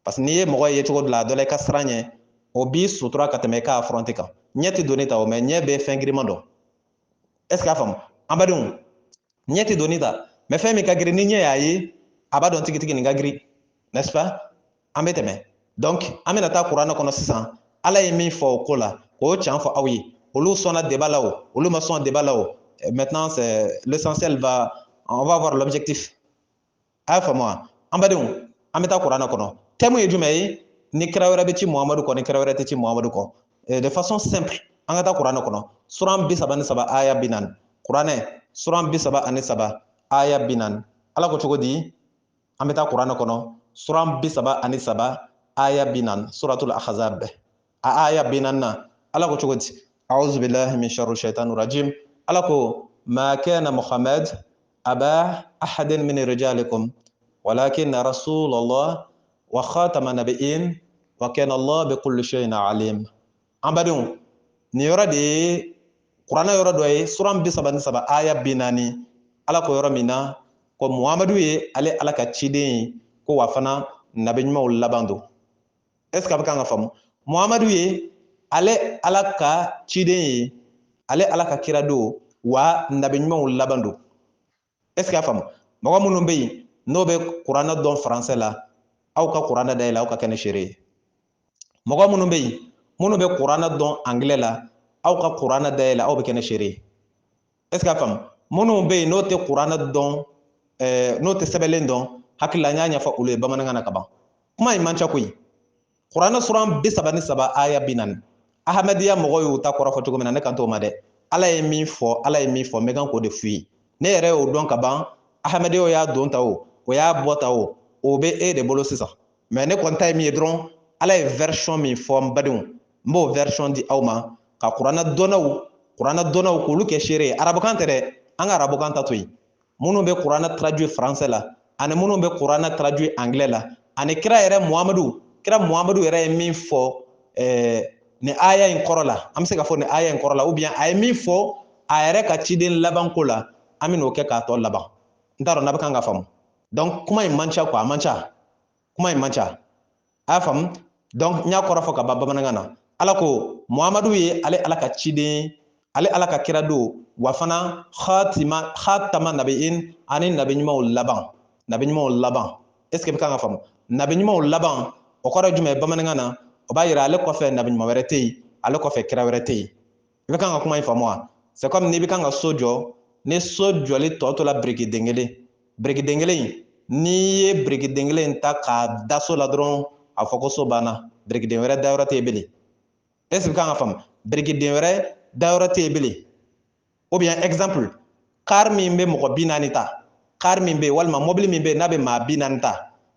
parce que n'i ye mɔgɔ ye cogo dɔ la a dɔ la i ka siran ɲɛ o b'i sutura ka tɛmɛ i ka affronter kan ɲɛ tɛ doni ta o mais ɲɛ bɛ fɛn giriman dɔn est ce que a faamu an badenw ɲɛ tɛ doni ta mais fɛn min ka girin ni ɲɛ y'a ye a b'a dɔn tigitigi nin ka girin n'est ce pas an bɛ tɛmɛ donc an bɛna taa kuranɛ kɔnɔ sisan ala ye min fɔ o ko la k'o can fɔ aw ye olu sɔnna débat la o olu ma sɔn débat la o maintenant c'est l'essentiel on va voir l'objectif a y'a faamu wa an badenw an bɛ taa kuranɛ kɔnɔ thème ye jumɛn ye ni kira wɛrɛ bɛ ci muhamadu kɔ ni kira wɛrɛ tɛ ci muhamadu kɔ de façon simple an ka taa kuranɛ kɔnɔ suran 33 aya 40 kuranɛ suran 33 aya 40 ala ko cogo di an bɛ taa kuranɛ kɔnɔ suran 33 aya 40 suratul ahzab a aya 40 na ala ko cogo di a'udhu billahi min sharri shaitanir rajim ala ko ma kana muhammad aba ahadin min rijalikum walakin rasulullah wa khatama nabiyyin wa kana Allah bi kulli shay'in alim an badenw ni yɔrɔ de ye kuranɛ yɔrɔ dɔ ye suran 33 aya 40 ala ko yɔrɔ min na ko muhamadu ye ale ala ka ciden ye ko wa fana nabi ɲumanw laban don est ce que a bɛ kan ka faamu muhamadu ye ale ala ka ciden ye ale ala ka kira don wa nabi ɲumanw laban don est ce que a faamu mɔgɔ minnu bɛ yen n'o bɛ kuranɛ dɔn français la aw ka kuranɛ dayɛlɛ aw ka kɛ ni seere ye mɔgɔ minnu bɛ yen minnu bɛ kuranɛ dɔn anglais la aw ka kuranɛ dayɛlɛ aw bɛ kɛ ni seere ye est ce que a faamu minnu bɛ yen n'o tɛ kuranɛ dɔn n'o tɛ sɛbɛnlen dɔn hakili la n y'a ɲɛfɔ olu ye bamanankan na ka ban kuma in man ca koyi kuranɛ suran 33 aya 40 ahmadiyya mɔgɔw y'u ta kɔrɔfɔ cogo min na ne kan t'o ma dɛ ala ye min fɔ n bɛ kan k'o de f'u ye ne yɛrɛ y'o dɔn ka ban ahmadiyyaw y'a don ta o y'a bɔ ta o bɛ e de bolo sisan mais ne kɔni ta ye min ye dɔrɔn ala ye version min fɔ n badenw n b'o version di aw ma ka kuranɛ dɔnnaw k'olu kɛ seere ye arabukan tɛ dɛ an ka arabukan ta to yen minnu bɛ kuranɛ traduit français la ani minnu bɛ kuranɛ traduit anglais la ani kira yɛrɛ muhamadu yɛrɛ ye min fɔ ni aya in kɔrɔ la an bɛ se ka fɔ ni aya in kɔrɔ la ou bien a ye min fɔ a yɛrɛ ka ciden laban ko la an bɛ n'o kɛ k'a tɔ laban n t'a dɔn n'a bɛ kan ka faamu donc kuma in man ca quoi a man ca kuma in man ca a y'a faamu donc n y'a kɔrɔ fɔ ka ban bamanankan na ala ko muhamadu ye ale ala ka ciden ale ala ka kira don wa fana khatama nabiyin ani nabi ɲumanw laban est ce que bɛ kan ka faamu nabi ɲumanw laban o kɔrɔ ye jumɛn ye bamanankan na o b'a yira ale kɔfɛ nabi ɲuman wɛrɛ tɛ yen ale kɔfɛ kira wɛrɛ tɛ yen i bɛ kan ka kuma in faamu wa c'est comme n'i bɛ kan ka so jɔ ni so jɔli tɔ tora biriki den kelen biriki den kelen in n'i ye biriki den kelen in ta k'a da so la dɔrɔn a fɔ ko so banna biriki den wɛrɛ dayɔrɔ tɛ yen bilen est ce que kan ka faamu biriki den wɛrɛ dayɔrɔ tɛ yen bilen ou bien exemple car min bɛ mɔgɔ 40 ta car min bɛ walima mobili min bɛ n'a bɛ maa 40 ta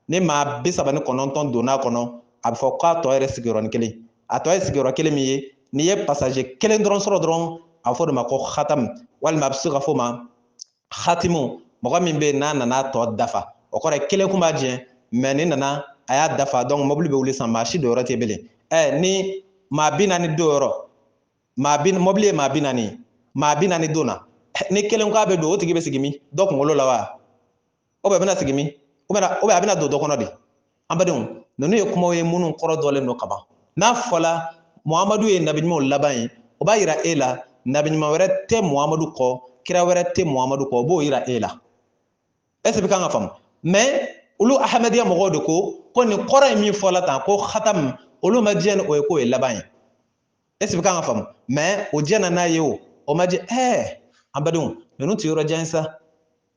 ni maa 39 donn'a kɔnɔ a bɛ fɔ k'a tɔ yɛrɛ sigiyɔrɔnin kelen a tɔ ye sigiyɔrɔ kelen min ye n'i ye passager kelen dɔrɔn sɔrɔ dɔrɔn a bɛ fɔ o de ma ko khatam walima a bɛ se ka fɔ o ma khatimu mɔgɔ min bɛ yen n'a nana tɔ dafa o kɔrɔ ye kelen kun b'a jɛ mais ni nana a y'a dafa donc mobili bɛ wuli san maa si dɔyɔrɔ tɛ bilen ni maa 40 don yɔrɔ mobili ye maa 40 maa 40 donna ni kelen k'a bɛ don o tigi bɛ sigi min dɔ kunkolo la wa o bɛ bɛna sigi min ou bien a bɛna don dɔ kɔnɔ de an badenw ninnu ye kumaw ye minnu kɔrɔ dɔlen don ka ban n'a fɔla muhamadu ye nabi ɲumanw laban ye o b'a yira e la nabi ɲuman wɛrɛ tɛ muhamadu kɔ kira wɛrɛ tɛ muhamadu kɔ o b'o yira e la est ce que kan ka faamu mais olu ahmadiya mɔgɔw de ko nin kɔrɔ ye min fɔla tan ko khatam olu ma diɲɛ ni o ye k'o ye laban ye est ce que kan ka faamu mais o diɲɛ na n'a ye o ma diɲɛ an badenw ninnu tɛ yɔrɔ jan sa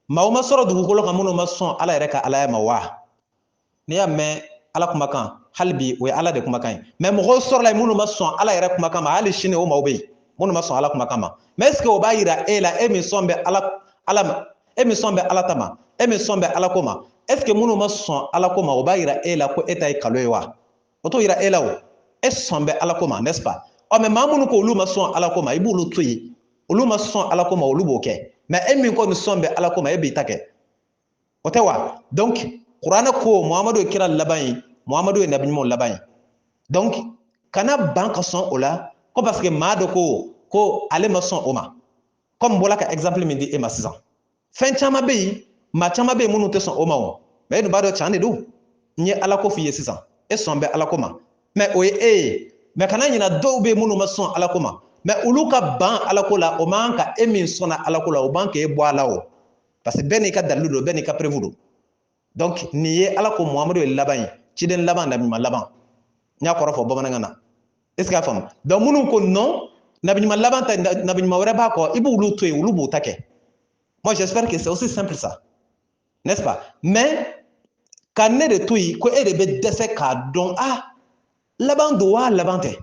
maaw ma sɔrɔ dugukolo kan minnu ma sɔn ala yɛrɛ ka alaya ma wa n'i y'a mɛn ala kumakan hali bi o ye ala de kumakan ye mais mɔgɔw sɔrɔla yen minnu ma sɔn ala yɛrɛ kumakan ma hali sini o maaw bɛ yen minnu ma sɔn ala kumakan ma mais est ce que o b'a yira e la e min sɔn bɛ ala ma e min sɔn bɛ ala ta ma e min sɔn bɛ ala ko ma est ce que minnu ma sɔn ala ko ma o b'a yira e la ko e ta ye kalo ye wa o t'o yira e la o e sɔn bɛ ala ko ma n'est ce pas mais maa minnu ko olu ma sɔn ala ko ma i b'olu to yen olu ma sɔn ala ko ma olu b'o kɛ mais e min kɔni sɔn bɛ ala ko ma e b'i ta kɛ o tɛ wa donc kuranɛ ko muhamadu ye kira laban ye muhamadu ye nabi ɲumanw laban ye donc kana ban ka sɔn o la ko parce que maa dɔ ko ale ma sɔn o ma comme bɔla ka exemple min di e ma sisan fɛn caman bɛ yen maa caman bɛ yen minnu tɛ sɔn o ma o mais e dun b'a dɔn can de don n ye ala ko f'i ye sisan e sɔn bɛ ala ko ma mais o ye e ye mais kana ɲina dɔw bɛ yen minnu ma sɔn ala ko ma mais olu ka ban ala ko la o man ka e min sɔnna ala ko la o man k'e bɔ a la o parce que bɛɛ n'i ka dalilu don bɛɛ n'i ka preuve don donc nin ye ala ko muhamadu ye laban ye ciden laban nabi ɲuman laban n y'a kɔrɔ fɔ bamanankan na est ce que a faamu donc minnu ko non nabi ɲuman laban ta nabi ɲuman wɛrɛ b'a kɔ i b'olu to yen olu b'o ta kɛ moi j'espère que c'est aussi simple ça n'est ce pas mais ka ne de to yen ko e de bɛ dɛsɛ k'a dɔn laban don wa laban tɛ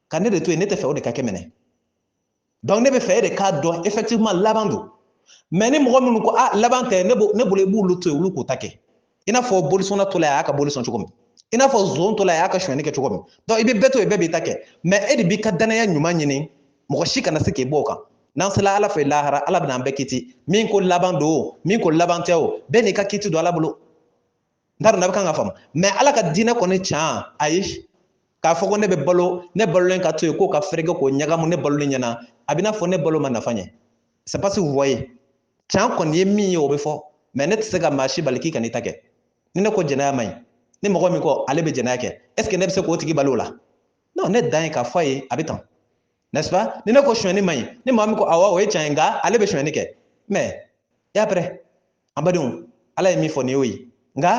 ka ne de to yen ne tɛ fɛ o de ka kɛ minɛ donc ne bɛ fɛ e de k'a dɔn effectivement laban don mais ni mɔgɔ minnu ko laban tɛ ne bolo i b'olu to yen olu k'o ta kɛ i n'a fɔ bolisɔnna tola a y'a ka boli sɔn cogo min i n'a fɔ zon tola a y'a ka sonyɛni kɛ cogo min donc i bɛ bɛɛ to yen bɛɛ b'i ta kɛ mais e de b'i ka danaya ɲuman ɲini mɔgɔ si kana se k'i bɔ o kan n'an sela ala fɛ lahara ala bɛna an bɛɛ kiti min ko laban don o min ko laban tɛ o bɛɛ n'i ka kiti don ala bolo n t'a dɔn n'a bɛ kan ka faamu mais ala ka diinɛ kɔni can ayi k'a fɔ ko ne bɛ balo ne balolen ka to yen k'o ka fereke k'o ɲagamu ne balolen ɲɛna a bɛ n'a fɔ ne balo ma nafa ɲɛ c'est pas si vous voyez can kɔni ye min ye o bɛ fɔ mais ne tɛ se ka maa si bali k'i ka n'i ta kɛ ni ne ko jɛnɛya man ɲi ni mɔgɔ min ko ale bɛ jɛnɛya kɛ est ce que ne bɛ se k'o tigi balo o la non ne dan ye k'a fɔ a ye a bɛ tan n'est ce pas ni ne ko sonyɛni man ɲi ni maa min ko awɔ o ye tiɲɛ ye nka ale bɛ sonyɛni kɛ mais et après an badenw ala ye min fɔ nin y'o ye nka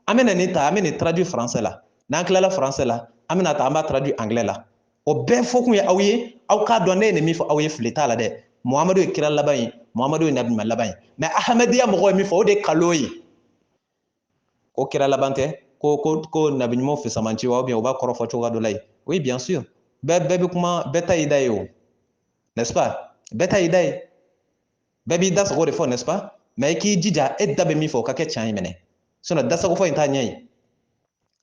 an bɛna nin ta an bɛ nin traduit français la n'an tilala français la an bɛna ta an b'a traduit anglais la o bɛɛ fɔkun ye aw ye aw k'a dɔn ne ye nin min fɔ aw ye fili t'a la dɛ muhamadu ye kira laban ye muhamadu ye nabi ɲuman laban ye mais ahmadiya mɔgɔw ye min fɔ o de ye kalo ye ko kira laban tɛ ko nabi ɲumanw fisaman ci wa ou bien o b'a kɔrɔ fɔ cogoya dɔ la yen oui bien sûr bɛɛ bɛ kuma bɛɛ ta y'i da ye o n'est ce pas bɛɛ ta y'i da ye bɛɛ b'i da sago de fɔ n'est ce pas mais i k'i jija e da bɛ min fɔ o ka kɛ tiɲɛ ye minɛ sinon dasago fɔ in t'a ɲɛ ye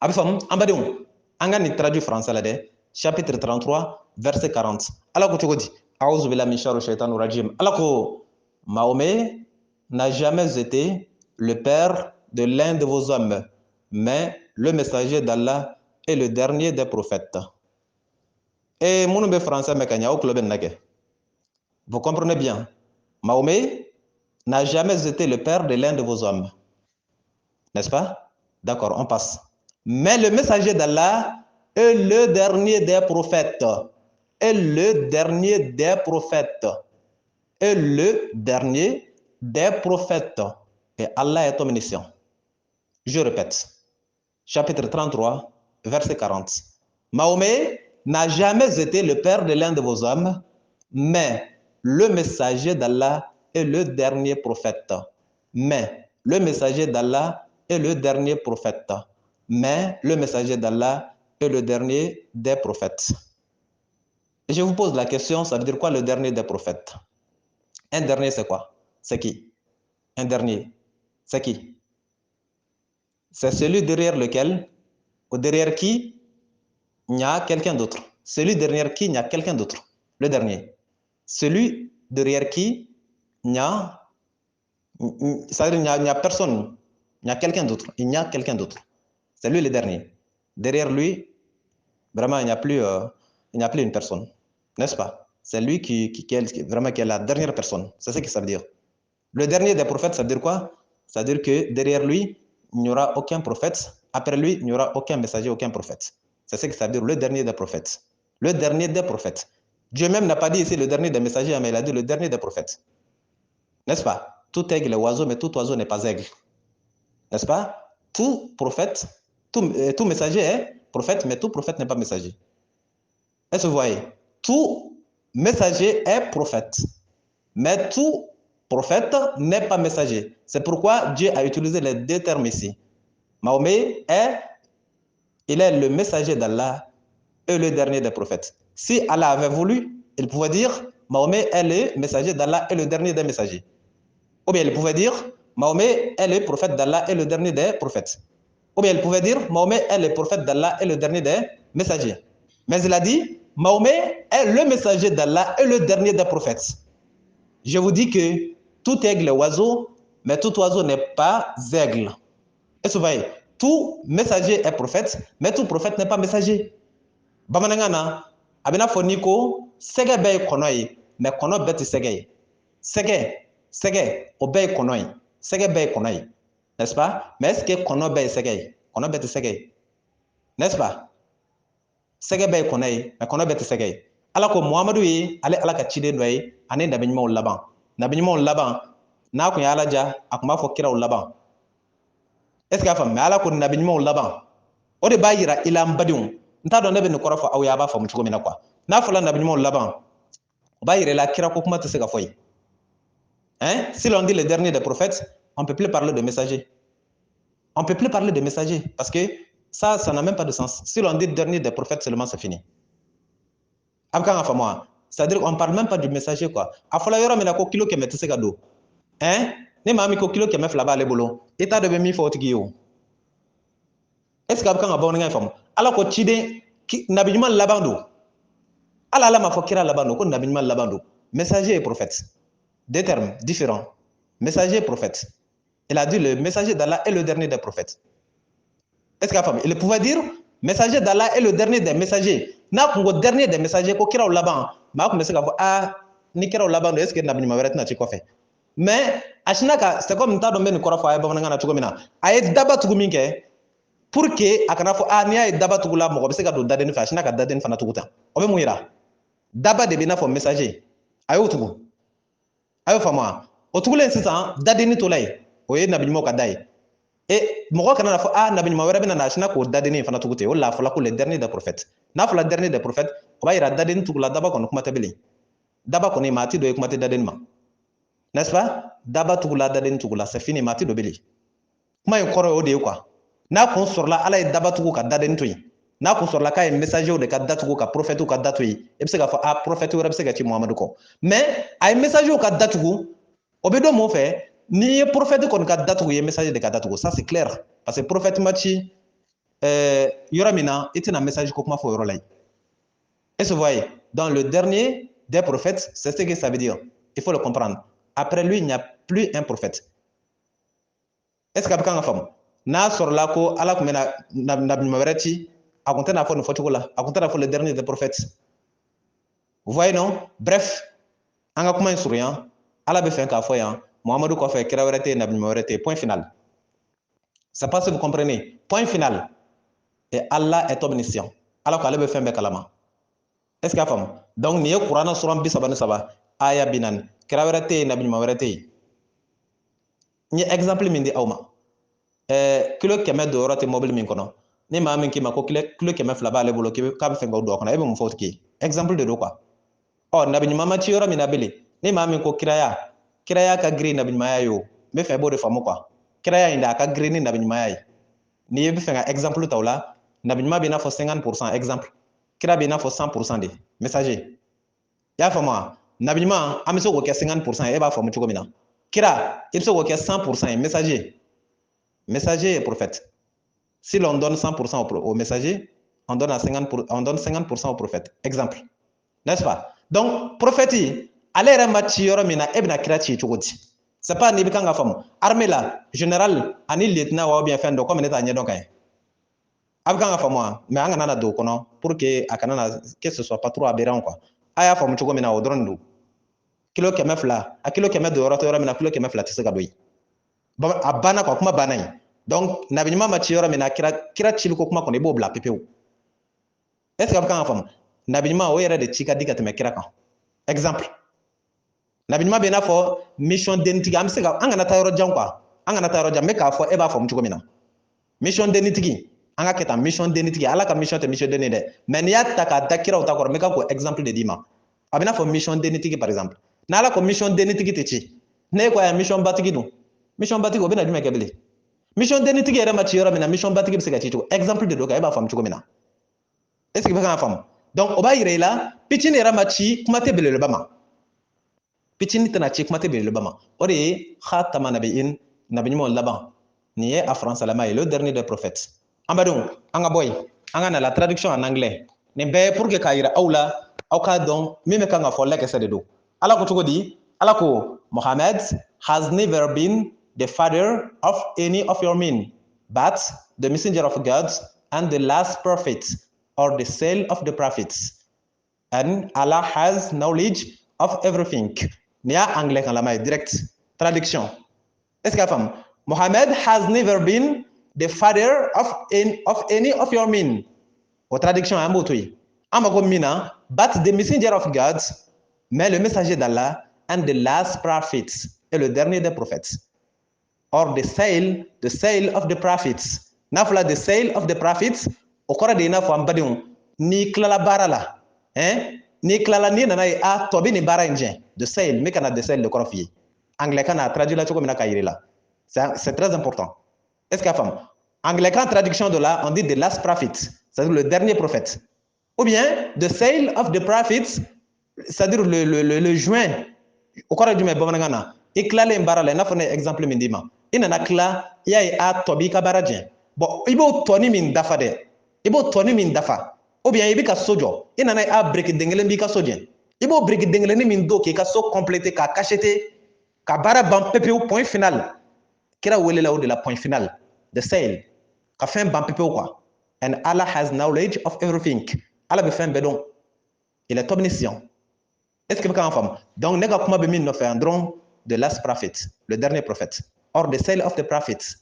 a bɛ faamu an badenw an ka nin traduit français la dɛ chapitre 33 verset 40 ala ko cogo di a'udhu billahi min sharri shaitanir rajim ala ko Mahomet n'a jamais été le père de l'un de vos hommes, mais le messager d'Allah est le dernier des prophètes. Et mon nom français vous comprenez bien. Mahomet n'a jamais été le père de l'un de vos hommes. N'est-ce pas? D'accord, on passe. Mais le messager d'Allah est le dernier des prophètes. Est le dernier des prophètes. Est le dernier des prophètes. Et Allah est omniscient. Je répète. Chapitre 33, verset 40. Mahomet n'a jamais été le père de l'un de vos hommes, mais le messager d'Allah est le dernier prophète. Mais le messager d'Allah est le dernier prophète. Mais le messager d'Allah est le dernier des prophètes. Et je vous pose la question, ça veut dire quoi le dernier des prophètes? Un dernier, c'est quoi? C'est qui? Un dernier, c'est qui? C'est celui derrière lequel, ou derrière qui, il y a quelqu'un d'autre. Celui derrière qui, il y a quelqu'un d'autre. Le dernier. Celui derrière qui, il n'y a, c'est-à-dire il n'y a personne. Il y a quelqu'un d'autre. Il y a quelqu'un d'autre. C'est lui le dernier. Derrière lui, vraiment, il n'y a plus une personne. N'est-ce pas? C'est lui vraiment qui est la dernière personne. C'est ce que ça veut dire. Le dernier des prophètes, ça veut dire quoi? Ça veut dire que derrière lui, il n'y aura aucun prophète. Après lui, il n'y aura aucun messager, aucun prophète. C'est ce que ça veut dire, le dernier des prophètes. Le dernier des prophètes. Dieu même n'a pas dit ici le dernier des messagers, mais il a dit le dernier des prophètes. N'est-ce pas? Tout aigle est oiseau, mais tout oiseau n'est pas aigle. N'est-ce pas? Tout prophète, tout messager est prophète, mais tout prophète n'est pas messager. Est-ce que vous voyez? Tout messager est prophète, mais tout prophète n'est pas messager. C'est pourquoi Dieu a utilisé les deux termes ici. Mahomet il est le messager d'Allah et le dernier des prophètes. Si Allah avait voulu, il pouvait dire Mahomet est le messager d'Allah et le dernier des messagers. Ou bien il pouvait dire Mahomet est le prophète d'Allah et le dernier des prophètes. Ou bien il pouvait dire Mahomet est le prophète d'Allah et le dernier des messagers. Mais il a dit Mahomet est le messager d'Allah et le dernier des prophètes. Je vous dis que tout aigle est oiseau, mais tout oiseau n'est pas aigle. Est-ce que vous voyez? Tout messager est prophète, mais tout prophète n'est pas messager. Bamanangana, abina foniko, sege be konoy, mais kono beti sege. Sege, obey konoy. Sege be konoy. N'est-ce pas? Mais est-ce que kono be sege? Kono beti sege. N'est-ce pas? Sege be konoy, mais kono beti sege. Alors que Muhammadu yi, ale ala ka ciden doy, ane nabi ɲumanw laban. Nabi ɲumanw laban, n'a kun ye ala ja, a kun b'a fɔ kiraw laban. Est-ce qu'il y a faamu? Mais ala ko nabi ɲumanw laban. O de b'a yira i la n badenw. N t'a dɔn ne bɛ nin kɔrɔ fɔ aw ye a b'a faamu cogo min na quoi. N'a fɔla nabi ɲumanw laban, o b'a yira i la kira ko kuma tɛ se ka fɔ yen. Hein? Si l'on dit le dernier des prophètes, on ne peut plus parler de messager. On ne peut plus parler de messager parce que ça n'a même pas de sens. Si l'on dit le dernier des prophètes seulement, c'est fini. C'est-à-dire qu'on ne parle même pas du messager quoi. A fɔla yɔrɔ min na ko kilo 100 tɛ se ka don. Hein? Ne maa min ko kilo 100 fila b'ale bolo, i t'a dɔn bɛ min fɔ o tigi ye o. Est-ce que a bɛ kan ka bamanankan faamu? Ala ko ciden nabi ɲuman laban don. Ala m'a fɔ kira laban don ko nabi ɲuman laban don. Messager et prophète. Deux termes différents. Messager et prophète. Il a dit le messager d'Allah est le dernier des prophètes. Est-ce qu'il y a femme? Il pouvait dire messager d'Allah est le dernier des messagers. N'a qu'on le dernier des messagers ko kira laban. Ma ko message ah ni kira laban est-ce que nabi ɲuman wɛrɛ tɛna ci kɔfɛ? Mais ashinaka c'est comme nta dɔn bɛ nin kɔrɔ fɔ a ye bamanankan na cogo min na. A ye daba tugu min kɛ pour que a kana fɔ ah n'i y'a ye daba tugu la mɔgɔ bɛ se ka don dadenni fɛ a sina ka dadenni fana tugu tan. O bɛ mun yira? Daba de bɛ n'a fɔ messager. A y'o tugu. A y'o faamu. O tugulen sisan dadenni tola yen. O ye nabi ɲumanw ka da ye. Et mɔgɔ kana fɔ ah nabi ɲuman wɛrɛ bɛ na a sina k'o dadenni fana tugu ten. O la fɔla ko le dernier des prophètes. N'a fɔla dernier des prophètes, o b'a yira dadenni tugula daba kɔni kuma tɛ bilen. Daba kɔni maa ti dɔ ye kuma tɛ dadenni ma. N'est-ce pas? Daba tugula dadenni tugula c'est fini maa ti dɔ bilen. Kuma in kɔrɔ ye o de ye quoi. N'a kun sɔrɔla ala ye daba tugu ka dadenni to yen. N'a kun sɔrɔla k'a ye messager de ka datugu ka prophète ka datu yen. I bɛ se k'a fɔ ah prophète wɛrɛ bɛ se ka ci Muhamadu kɔ. Mais a ye messager ka datugu o bɛ dɔn mun fɛ n'i ye prophète kɔni ka datugu i ye messager de ka datugu ça c'est clair parce que prophète ma ci yɔrɔ min na i tɛna message ko kuma fɔ o yɔrɔ la yen. Est-ce que vous voyez? Dans le dernier des prophètes, c'est ce que ça veut dire. Il faut le comprendre. Après lui, il n'y a plus un prophète. Est-ce que a bɛ kan ka faamu? N'a sɔrɔla ko ala tun bɛ na nabi ɲuman wɛrɛ ci a tun tɛna fɔ nin fɔcogo la a tun tɛna fɔ le dernier des prophètes. Vous voyez non? Bref an ka kuma in surunya ala bɛ fɛ k'a fɔ yan Muhamadu kɔfɛ kira wɛrɛ tɛ yen nabi ɲuman wɛrɛ tɛ yen point final. C'est pas si vous comprenez. Point final. Et Allah est omniscient. Ala ko ale bɛ fɛn bɛɛ kalama. Est-ce que a faamu? Donc nin ye Kurana suran 33 aya 4 kira wɛrɛ tɛ yen nabi ɲuman wɛrɛ tɛ yen. N ye exemple min di aw ma. Kilo 100 don yɔrɔ tɛ mobile min kɔnɔ. Ni maa min k'i ma ko kilo 200 b'ale bolo k'a bɛ fɛ k'o don o kɔnɔ e bɛ mun fɔ o tigi ye? Exemple de don quoi. Ɔ nabi ɲuman ma ci yɔrɔ min na bilen ni maa min ko kiraya ka girin nabi ɲumanya ye o n bɛ fɛ i b'o de faamu quoi. kira ya inda ka green nabi nyuma yayi ni be fenga exemple tawla nabi nyuma be na fo 50% exemple kira be na fo 100% de messager ya fama nabi nyuma amiso ko ke 50% e ba fo mu chugo mina kira il so ko ke 100% messager et prophète. Si l'on donne 100% au messager, on donne 50% au prophète. Exemple. N'est-ce pas? Donc, prophète, allez remettre yoro mina ebna kirati chugoti. C'est pas ni bikanga famo. Armée là, général, ani lieutenant ou bien fendo comme n'eta nye donc ay. Abikanga famo, mais anga na do kono pour que akana que ce soit pas trop aberrant quoi. Aya famo chugo mina odron do. Kilo keme fla, a kilo keme do yoro to yoro mina kilo keme fla tise gadoyi. Bon, abana kwa kuma bana yi. Donc nabi nyuma machi yoro mina kira chili ko kuma kono ibo bla pepeo. Est-ce que abikanga famo? Nabi nyuma o yere de chika diga teme kira kan. Exemple. Nabi nyuma be na fo mission denitigi am sega anga na tayoro jam quoi. Anga na tayoro jam me ka fo e ba fo mu chugo mina. Mission denitigi anga keta mission denitigi ala ka mission te mission denide. Mais ni ya taka dakira o takor me ka ko exemple de dima. Abina fo mission denitigi par exemple. Na ala ko mission denitigi te chi. Ne ko ya mission batigi do. Mission batigi obina jume kebele. Mission denitigi era machi yoro mina mission batigi be sega chi chugo. Exemple de do ka e ba fo mu chugo mina. Est-ce que vous avez donc oba yire la pitini era machi kuma te bele le bama. Pitini tana chi kuma te bele le bama. Ori khatama nabiyin nabi mo laban. Ni a France alama le dernier des prophètes. Ambadon anga boy anga na la traduction en anglais. Ne be pour que kaira aula au ka don meme kanga folle ke sede do. Ala ko tugo di ala ko Muhammad has never been the father of any of your men, but the messenger of God and the last prophet, or the sale of the prophets. And Allah has knowledge of everything. Nia anglais kan lamay direct traduction. Est-ce que femme Muhammad has never been the father of any of your men. Au traduction en motoi. Amako mina, but the messenger of God, mais le messager d'Allah and the last prophets et le dernier des prophètes. Or the sale of the prophets. Nafla the sale of the prophets. Okora de na fo ambadion ni klala barala ni klala ni na a tobi ni bara inje de sale me kana de sale le korofie anglais kana traduit la choko mina kayire la c'est très important. Est-ce que femme anglais quand traduction de là on dit the last prophet, c'est-à-dire le dernier prophète, ou bien the sale of the prophets, c'est-à-dire le juin okora du me bomana e klala barala na fo ne exemple mindima ina na kla ya a tobi ka baraje bon ibo toni min dafa de ibo toni min dafa ou bien ibi ka sojo ina na a break dengelen bi ka sojen ibo break dengelen min do ke ka so compléter ka cacheter ka bara ban pepeu point final kira wele la de la point final the sale ka fin ban pepeu quoi. And Allah has knowledge of everything. Allah be fin bedon il est omniscient. Est-ce que vous comprenez? Donc nega kuma be min no fe andron the last prophet, le dernier prophète, or the sale of the prophets.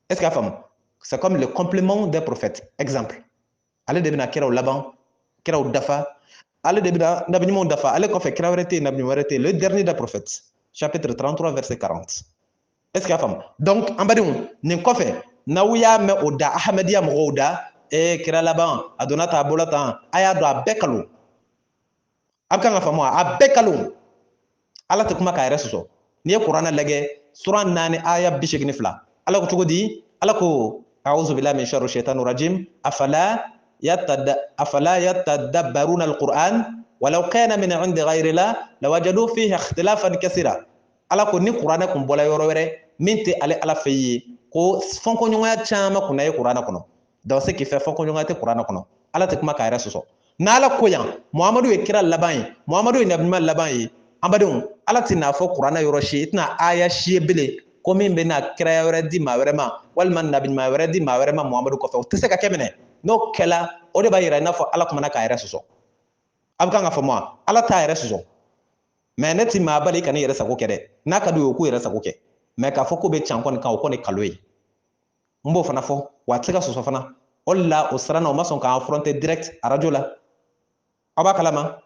Est-ce que vous comprenez? C'est comme le complément des prophètes. Exemple. Allez debina kira laban, kira dafa, allez debina nabi mon dafa, allez qu'on fait kira arrêté nabi arrêté le dernier des prophètes. Chapitre 33 verset 40. Est-ce que femme? Donc en badon, nin ko fait nawya me oda ahmadiya mo oda e kira laban adonata bolata aya do abekalo. Abkanga famo abekalo. Allah te kuma ka reso. Ni Qur'an lage sura 9 aya bishigni fla. Allah ko tugo di Allah ko a'udhu billahi min sharri shaitanir rajim afala يتدبرون القرآن ولو كان من عند غير الله لوجدوا فيه اختلافا كثيرا ala ko ni qur'ana kun bola yoro were minti ale ala feyi ko fonko nyonga chama kuna ye qur'ana kono donc ce qui fait fonko nyonga te qur'ana kono ala te kuma ka yara soso na ala ko yan muhammadu e kira laban muhammadu e nabi laban yi ambadon ala tina fo qur'ana yoro shi itna aya shi bele ko min be na kira yoro di ma were ma wal man nabi ma were di ma were ma muhammadu ko fe te se ka kemene no kela o de ba yira na fo ala kuma na ka yara soso abka nga fo mo ala ta yara soso mais neti ma bali kan yara sako kede na ka do ku yara sako ke mais ka fo ko be chankon kan ko ne kaloyi mbo fana fo wa tsika soso fana olla o sarana o mason ka affronter direct a radio la aba kalama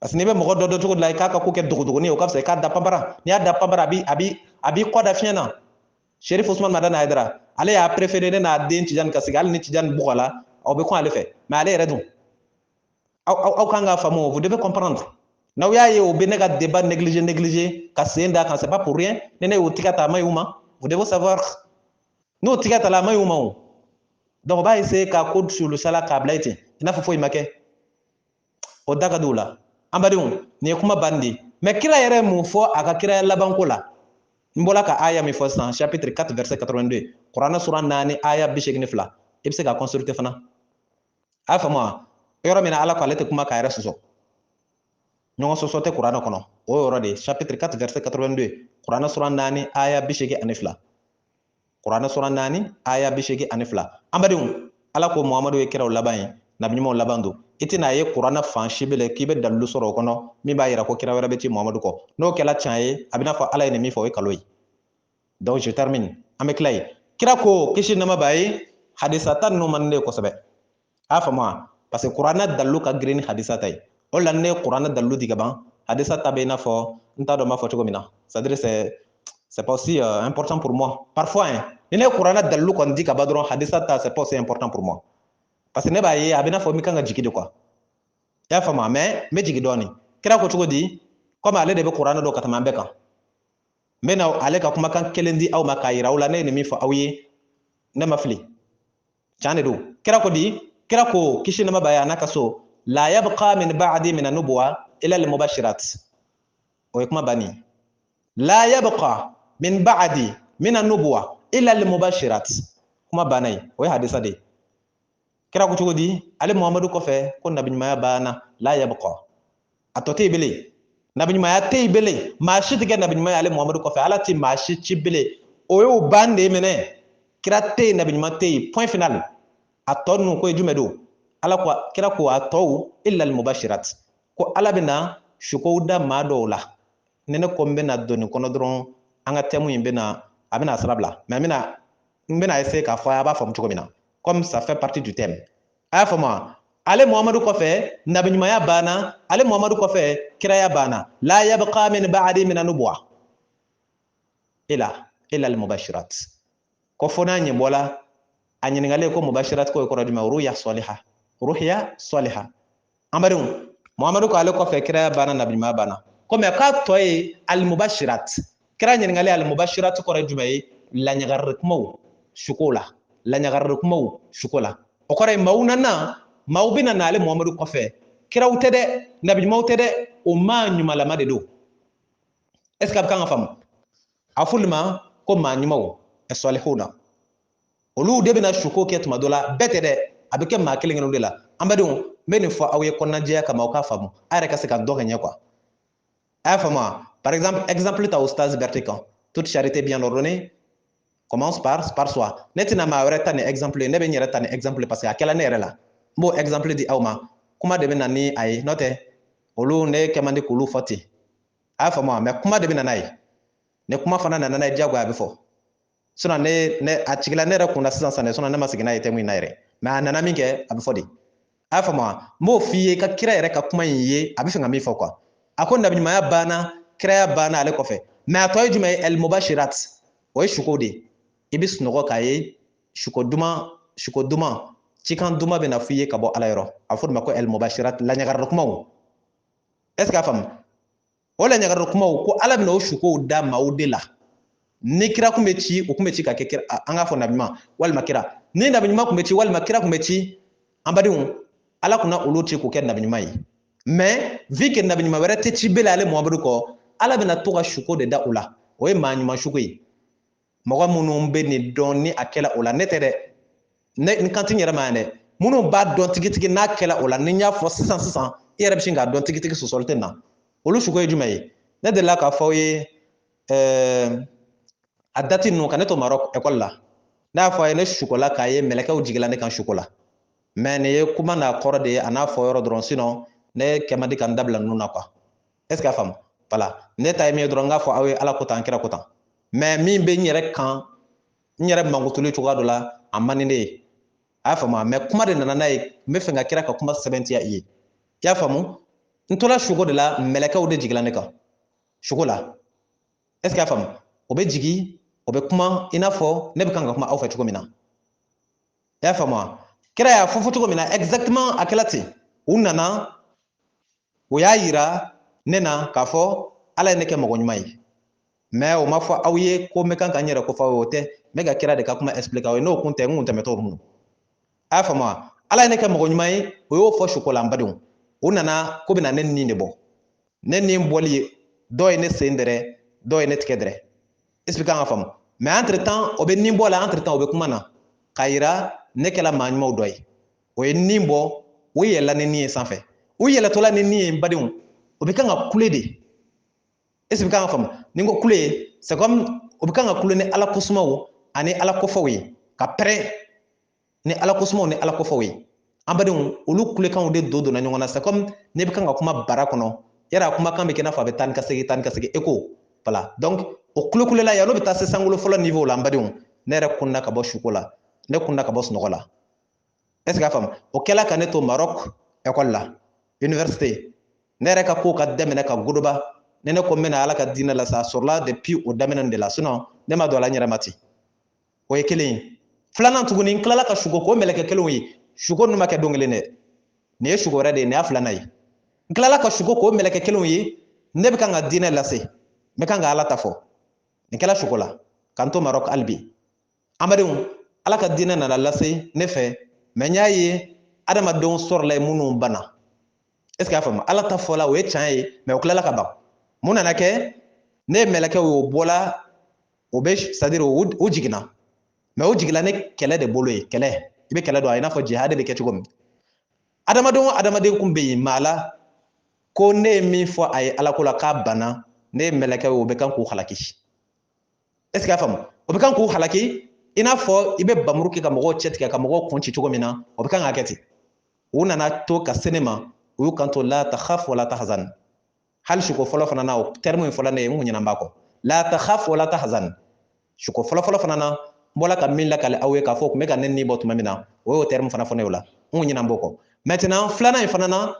asni be mo do to la ka ko ke dogo ni o ka se ka da pambara ni ada pambara abi ko da fiena Cherif Ousmane Madana Haidara ale a préféré na den tijan kasigal ni tijan bugala o be ko ale fait mais ale redon au kanga famo vous devez comprendre na ya ye o be nega débat négligé ka senda kan c'est pas pour rien nene o tikata mayuma Vous devez savoir. Nous, tiga tala mayu mau. Donc, bah, essayer qu'à code sur le salaire câble été. Il n'a faut y marquer. Au Dagadoula. Ambadou, ni kuma bandi. Mais kira yere mu fo aka kira labanko la. Mbola ka aya mi fo san chapitre 4 verset 82. Qur'an sura nani aya bishegni fla. Ibse ka consulter fana. Afa moi. Yoro mina ala ko alete kuma ka yere soso. Nyongo soso te Qur'an kono. O yoro de chapitre 4 verset 82. Qur'an sura nani aya bishegi anifla. Qur'an sura nani aya bishegi anifla. Ambadou ala ko Muhammadu e kira laban nabi mo labando. Itina ye Qur'an fan shibele kibe dalu soro kono mi ba yira ko kira wera beti Muhammadu ko no kela chaye abina fa ala ene mi fo e kaloy. Donc je termine avec clay kira ko kishi nama baye hadisatan no manne ko sabe afa moi parce que Qur'an dalu ka green hadisatay o lanne Qur'an dalu diga ban hadisata be na fo nta do ma fo to mina c'est-à-dire c'est pas aussi important pour moi parfois hein ne Qur'an dalu kon diga badron hadisata c'est pas aussi important pour moi parce que ne ba ye abina fo mi kanga jiki de quoi ya fama mais me jigi doni kira ko tugo di comme ale de be Qur'an do katama be kan me na ale ka kuma kan kelendi aw makayira wala ne mi fo awye ne mafli chane do kira ko di kira ko kishi na mabaya naka so la yabqa min ba'di min an-nubuwa ila al-mubashirat o kuma bani la yabqa min ba'di min an-nubuwa ila al-mubashirat kuma banai o hadisa de kira ko tugodi ale Muhammadu ko fe ko nabi maya bana la yabqa atote bele nabi maya te bele ma shi tige nabi maya ale Muhammadu ko fe ala ti ma shi ci bele o yo bande mene kira te nabi maya te point final atonu ko jumedo ala ko kira ko atou illa al mubashirat ko ala bina shuko da madola nene ko mbena doni kono dron anga temu imbena abina sarabla mais mina mbena essayer ka fa ba fam tuko mina comme ça fait partie du thème. Afama, ale Muhammadu kofe, nabi nyumaya bana, ale Muhammadu kofe, kiraya bana, la yabqa min ba'di min an-nubuwa. Ila al-mubashirat. Kofona nyebola, anyiningale ko mubashirat ko ko radima ruya salihah. Ambarun, Muhammadu ko ale kofe kiraya bana nabi nyumaya bana. Comme ka toy al-mubashirat. Kiraya nyiningale al-mubashirat ko radima la nyagar mo shukola. La nyagar kumaw shukola o kore maunana mawbina na ale Muhammadu kofe kiraw tede nabi maw tede o ma nyuma lama de do est ce que kan fam afulma ko ma nyumaw e salihuna olu de bina shuko ke tuma dola betede abike ma kelen ngelo de la ambadon meni fo awye konna je kama o ka famu are ka se kan do ganya quoi afama par exemple ta oustaz Bertikan toute charité bien ordonnée commence par soi. Netina ma wreta ne exemple, ne be nyereta ne exemple parce que akela ne rela. Mo exemple di awma. Kuma de bena ni ay note. Olu ne kemande kulu foti. Afa mo mais kuma de bena nay. Ne kuma fana na nay jago ya befo. Sona ne achigila ne rakuna sisansa ne sona ne masigina yete mu naire. Mais nana minke abifodi. Afa mo fiye ka kira yere ka kuma yiye abifinga mi fo quoi. Akon nabi ma ya bana kira ya bana ale kofe. Mais atoy juma el mubashirat. O shukodi. Ibis nogo kaye shuko duma cikan duma bena fiye kabo ala yoro afod mako el mubashirat la nyagar rukmaw est ce que fam o la nyagar rukmaw ko ala bena o shuko da maudela ni kira kumbe ci o kumbe ci ka kekira anga fo nabima wal makira ni nabima kumbe ci wal makira kumbe ci ambadun ala kuna uluti ko ken nabima yi mais vu que nabima wera te ci belale Muhammadu ko ala bena to ga shuko de da ula o e manyuma shuko yi mogo munu be ni don ni akela ola netere ne kantin yara mane munu ba don tigi na akela ola ni nya fo 600 yara bishinga don tigi so solte na olu shugo ejumai ne de la ka fo ye adati no kaneto Maroc école la na fo ye ne shukola ka ye meleka ujigila ne kan shukola mais ne kuma na korode ana fo yoro dron sinon ne kemadi kan dabla nuna quoi est ce que fam voilà ne tay mi dron nga fo awe ala ko tan kira ko tan mais min be nyere kan nyere mangutulu tuga dola amaninde afama mais kuma de nana nay me fenga kira ka kuma 70 yi ya famu ntola shugo de la meleka o de jigla ne ka shugo la est ce que afamu o be jigi o be kuma inafo ne be kan kuma awfa tugo mina ya famu kira ya fofu tugo mina exactement akelati unana o ya yira nena kafo ala ne ke magonyumai mais o ma fɔ aw ye ko me kan ka n yɛrɛ ko fɔ o tɛ me ka kira de ka kuma expliquer aw ye n'o kun tɛ n kun tɛmɛtɔ mun a y'a faamu wa ala ye ne kɛ mɔgɔ ɲuman ye o y'o fɔ suko la n badenw o nana ko bɛna ne nin de bɔ ne nin bɔli ye dɔw ye ne sen dɛrɛ dɔw ye ne tigɛ dɛrɛ explique an ka faamu mais entre temps o bɛ nin bɔ la entre temps o bɛ kuma na k'a yira ne kɛla maa ɲumanw dɔ ye o ye nin bɔ o yɛlɛla ni nin ye sanfɛ o yɛlɛtɔla ni nin ye n badenw o bɛ kan ka kule de est-ce que kan ka faamu ni n ko kule c'est comme o bɛ kan ka kule ni ala kosumaw ani ala kɔfɛw ye ka pɛrɛn ni ala kosumaw ni ala kɔfɛw ye an badenw olu kulekanw de donna ɲɔgɔn na c'est comme ne bɛ kan ka kuma bara kɔnɔ yala a kumakan bɛ kɛ i n'a fɔ a bɛ taa ni ka segin écho voilà donc o kulekulela yan n'o bɛ taa se sankolo fɔlɔ niveau la an badenw ne yɛrɛ kunna ka bɔ suko la ne kunna ka bɔ sunɔgɔ la est-ce que a faamu o kɛla ka ne to Maroc école la université ne yɛrɛ ka ko ka daminɛ ka godoba ne ko n bɛna ala ka diinɛ la sa a sɔrɔla depuis o daminɛ de la sinon ne ma don a la n yɛrɛ ma ten o ye kelen ye filanan tuguni n tilala ka suko k'o mɛlɛkɛ kelenw ye suko ninnu ma kɛ don kelen dɛ nin ye suko wɛrɛ de ye nin y'a filanan ye n tilala ka suko k'o mɛlɛkɛ kelenw ye ne bɛ kan ka diinɛ lase n bɛ kan ka ala ta fɔ nin kɛla suko la k'an to Maroc hali bi amadenw ala ka diinɛ nana lase ne fɛ mais n y'a ye adamadenw sɔrɔla minnu banna est-ce que a faamu ala ta fɔla o ye tiɲɛ ye mais o tilala ka ban mun nana kɛ ne ye mɛlɛkɛw ye o bɔla o bɛ c'est à dire o jiginna mais o jigila ne kɛlɛ de bolo ye kɛlɛ i bɛ kɛlɛ dɔn a i n'a fɔ jihad bɛ kɛ cogo min adamadenw o adamaden kun bɛ yen maa la ko ne ye min fɔ a ye ala ko la k'a banna ne ye mɛlɛkɛ ye o bɛ kan k'u halaki est-ce que a faamu o bɛ kan k'u halaki i n'a fɔ i bɛ bamuru kɛ ka mɔgɔw cɛ tigɛ ka mɔgɔw kun ci cogo min na o bɛ kan ka kɛ ten u nana to ka se ne ma u y'u kanto la takhaf wala tahzan hali suko fɔlɔ fana na o terme in fɔla ne ye n kun ɲinɛ b'a kɔ la takhaf wala tahzan suko fɔlɔ fana na n bɔla ka min lakale aw ye k'a fɔ o tun bɛ ka ne ni bɔ tuma min na o y'o terme fana fɔ ne o la n kun ɲinɛ b'o kɔ maintenant filanan in fana na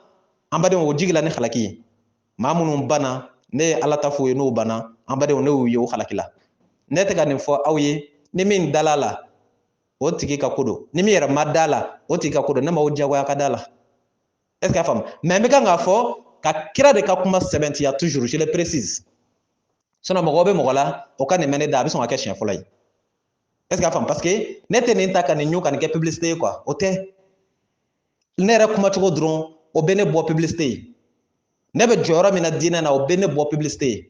an badenw o jigila ni halaki ye maa minnu banna ne ye ala ta f'u ye n'o banna an badenw ne y'u ye o halaki la ne tɛ ka nin fɔ aw ye ni min dala la o tigi ka ko don ni min yɛrɛ ma da la o tigi ka ko don ne ma o diyagoya ka da la est-ce que a faamu mais n bɛ kan k'a fɔ ka kira de ka kuma sɛbɛntiya toujours je le précise sinon mɔgɔ bɛ mɔgɔ la o ka nin mɛn ne da a bɛ sɔn ka kɛ siɲɛ fɔlɔ ye est-ce que a faamu parce que ne tɛ nin ta ka nin ɲu ka nin kɛ publicité ye quoi o tɛ ne yɛrɛ kumacogo dɔrɔn o bɛ ne bɔ publicité ye ne bɛ jɔyɔrɔ min na diinɛ na o bɛ ne bɔ publicité ye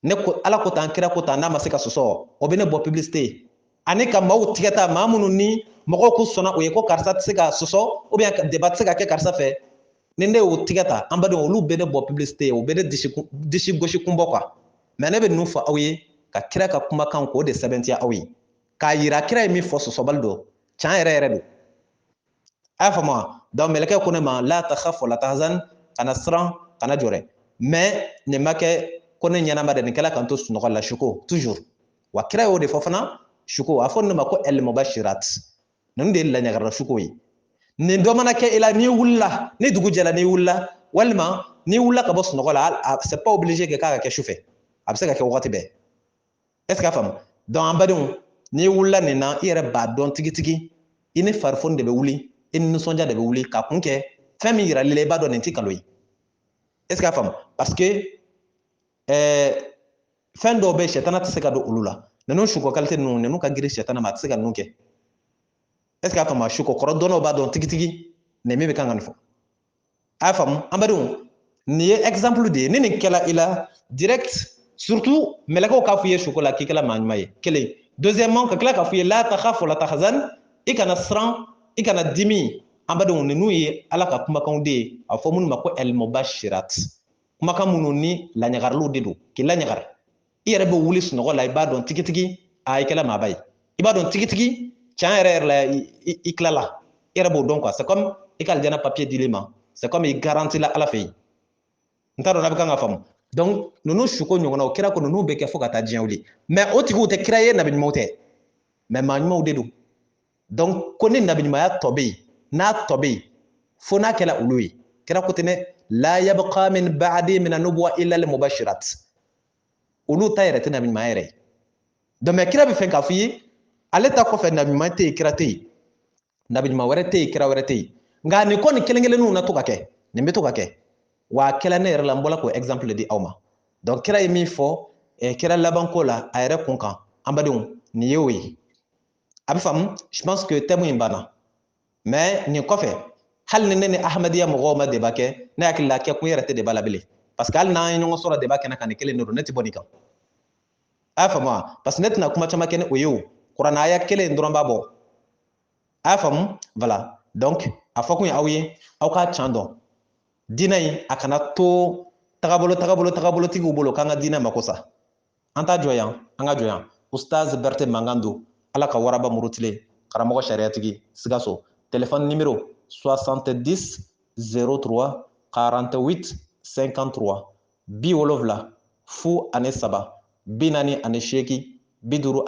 ne ko ala ko tan kira ko tan n'a ma se ka sɔsɔ o bɛ ne bɔ publicité ye ani ka maaw tigɛ ta maa minnu ni mɔgɔw ko sɔnna o ye ko karisa tɛ se ka sɔsɔ ou bien débat tɛ se ka kɛ karisa fɛ ni ne y'o tigɛ ta an badenw olu bɛ ne bɔ publicité ye o bɛ ne disi gosi kun bɔ quoi mais ne bɛ ninnu fɔ aw ye ka kira ka kumakan k'o de sɛbɛntiya aw ye k'a yira kira ye min fɔ sɔsɔbali don tiɲɛ yɛrɛ yɛrɛ don a y'a faamu wa donc mɛlɛkɛ ko ne ma la takhaf wala tahzan kana siran kana jɔrɛ mais nin ma kɛ ko ne ɲɛnama de nin kɛla kan to sunɔgɔ la suko toujours wa kira y'o de fɔ fana suko a fɔ ne ma ko el mubashirat ninnu de ye laɲagarala suko ye nin dɔ mana kɛ i la n'i wulila ni dugu jɛra n'i wulila walima n'i wulila ka bɔ sunɔgɔ la c'est pas obligé que k'a ka kɛ sufɛ a bɛ se ka kɛ wagati bɛɛ est-ce que a faamu donc an badenw n'i wulila nin na i yɛrɛ b'a dɔn tigitigi i ni farifoni de bɛ wuli i ni nisɔndiya de bɛ wuli ka kun kɛ fɛn min yirali la i b'a dɔn nin tɛ nkalon ye est-ce que a faamu parce que fɛn dɔw bɛ sɛtana tɛ se ka don olu la ninnu suko qualité ninnu ninnu ka girin sɛtana ma a tɛ se ka ninnu kɛ est-ce que a faamu suko kɔrɔ dɔnnaw b'a dɔn tigitigi nin min bɛ kan ka nin fɔ a y'a faamu an badenw nin ye exemple de ye ni nin kɛla i la direct surtout mɛlɛkɛw k'a fɔ i ye suko la k'i kɛla maa ɲuman ye kelen deuxièmement ka tila k'a fɔ i ye la takhaf wala tahzan i kana siran i kana dimi an badenw ninnu ye ala ka kumakanw de ye a fɔ minnu ma ko el mubashirat kumakan minnu ni laɲagariliw de don k'i laɲagara i yɛrɛ bɛ wuli sunɔgɔ la i b'a dɔn tigitigi a i kɛla maaba ye i b'a dɔn tigitigi tiɲɛ yɛrɛ yɛrɛ la i tilala i yɛrɛ b'o dɔn quoi c'est comme i ka alijana papier dil'i ma c'est comme i garanti la ala fɛ yen n t'a dɔn n'a bɛ kan ka faamu donc ninnu suko ɲɔgɔnnaw kira ko ninnu bɛ kɛ fo ka taa diɲɛ wuli mais o tigiw tɛ kira ye nabi ɲumanw tɛ mais maa ɲumanw de don donc ko ni nabi ɲumanya tɔ bɛ yen n'a tɔ bɛ yen fo n'a kɛla olu ye kira ko ten dɛ la yabqa min ba'di min an-nubuwwa illa al-mubashirat olu ta yɛrɛ tɛ nabi ɲumanya yɛrɛ ye donc mais kira bɛ fɛn k'a fɔ i ye ale ta kɔfɛ nabi ɲuman tɛ yen kira tɛ yen nabi ɲuman wɛrɛ tɛ yen kira wɛrɛ tɛ yen nka nin kɔni kelen kelenninw na to ka kɛ nin bɛ to ka kɛ wa a kɛla ne yɛrɛ la n bɔla k'o exemple di aw ma donc kira ye min fɔ kɛra labanko la a yɛrɛ kun kan an badenw nin ye o ye a bɛ faamu je pense que thème in banna mais nin kɔfɛ hali ni ne ni Ahmadiyya mɔgɔw ma débat kɛ ne hakili la kɛ kun yɛrɛ tɛ débat la bilen parce que hali n'an ye ɲɔgɔn sɔrɔ débat kɛnɛ kan nin kelen de don ne tɛ bɔ nin kan a y'a faamu wa parce que ne tɛna kuma caman kɛ ni o ye o kuranɛ aya kelen dɔrɔn b'a bɔ a y'a faamu voilà donc a fɔ kun ye aw ye aw k'a can dɔn diinɛ in a kana to tagabolotigiw bolo k'an ka diinɛ mako sa an t'a jɔ yan an ka jɔ yan Ustaz Berete mankan don ala ka waraba murutile karamɔgɔ sariyatigi Sikaso téléphone numéro 70 03 48 53 70 fu ani saba 48 53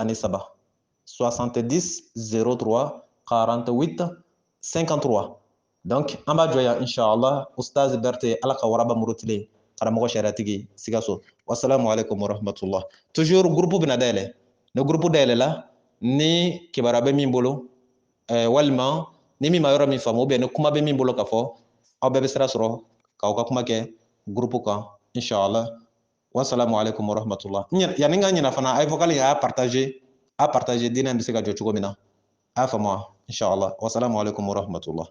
70 03 48 53 donc an b'a jɔ yan inshallah Ustaz Berete ala ka waraba murutile karamɔgɔ sariyatigi Sikaso wassalamu alaikum warahmatullah toujours groupe bɛna dayɛlɛ ni groupe dayɛlɛla ni kibaruya bɛ min bolo walima ni min ma yɔrɔ min faamu ou bien ni kuma bɛ min bolo ka fɔ aw bɛɛ bɛ sira sɔrɔ k'aw ka kuma kɛ groupe kan inshallah wassalamu alaikum warahmatullah yanni n ka ɲina fana a ye vocal in a y'a partager diinɛ bɛ se ka jɔ cogo min na a y'a faamu wa inshallah wassalamu alaikum warahmatullah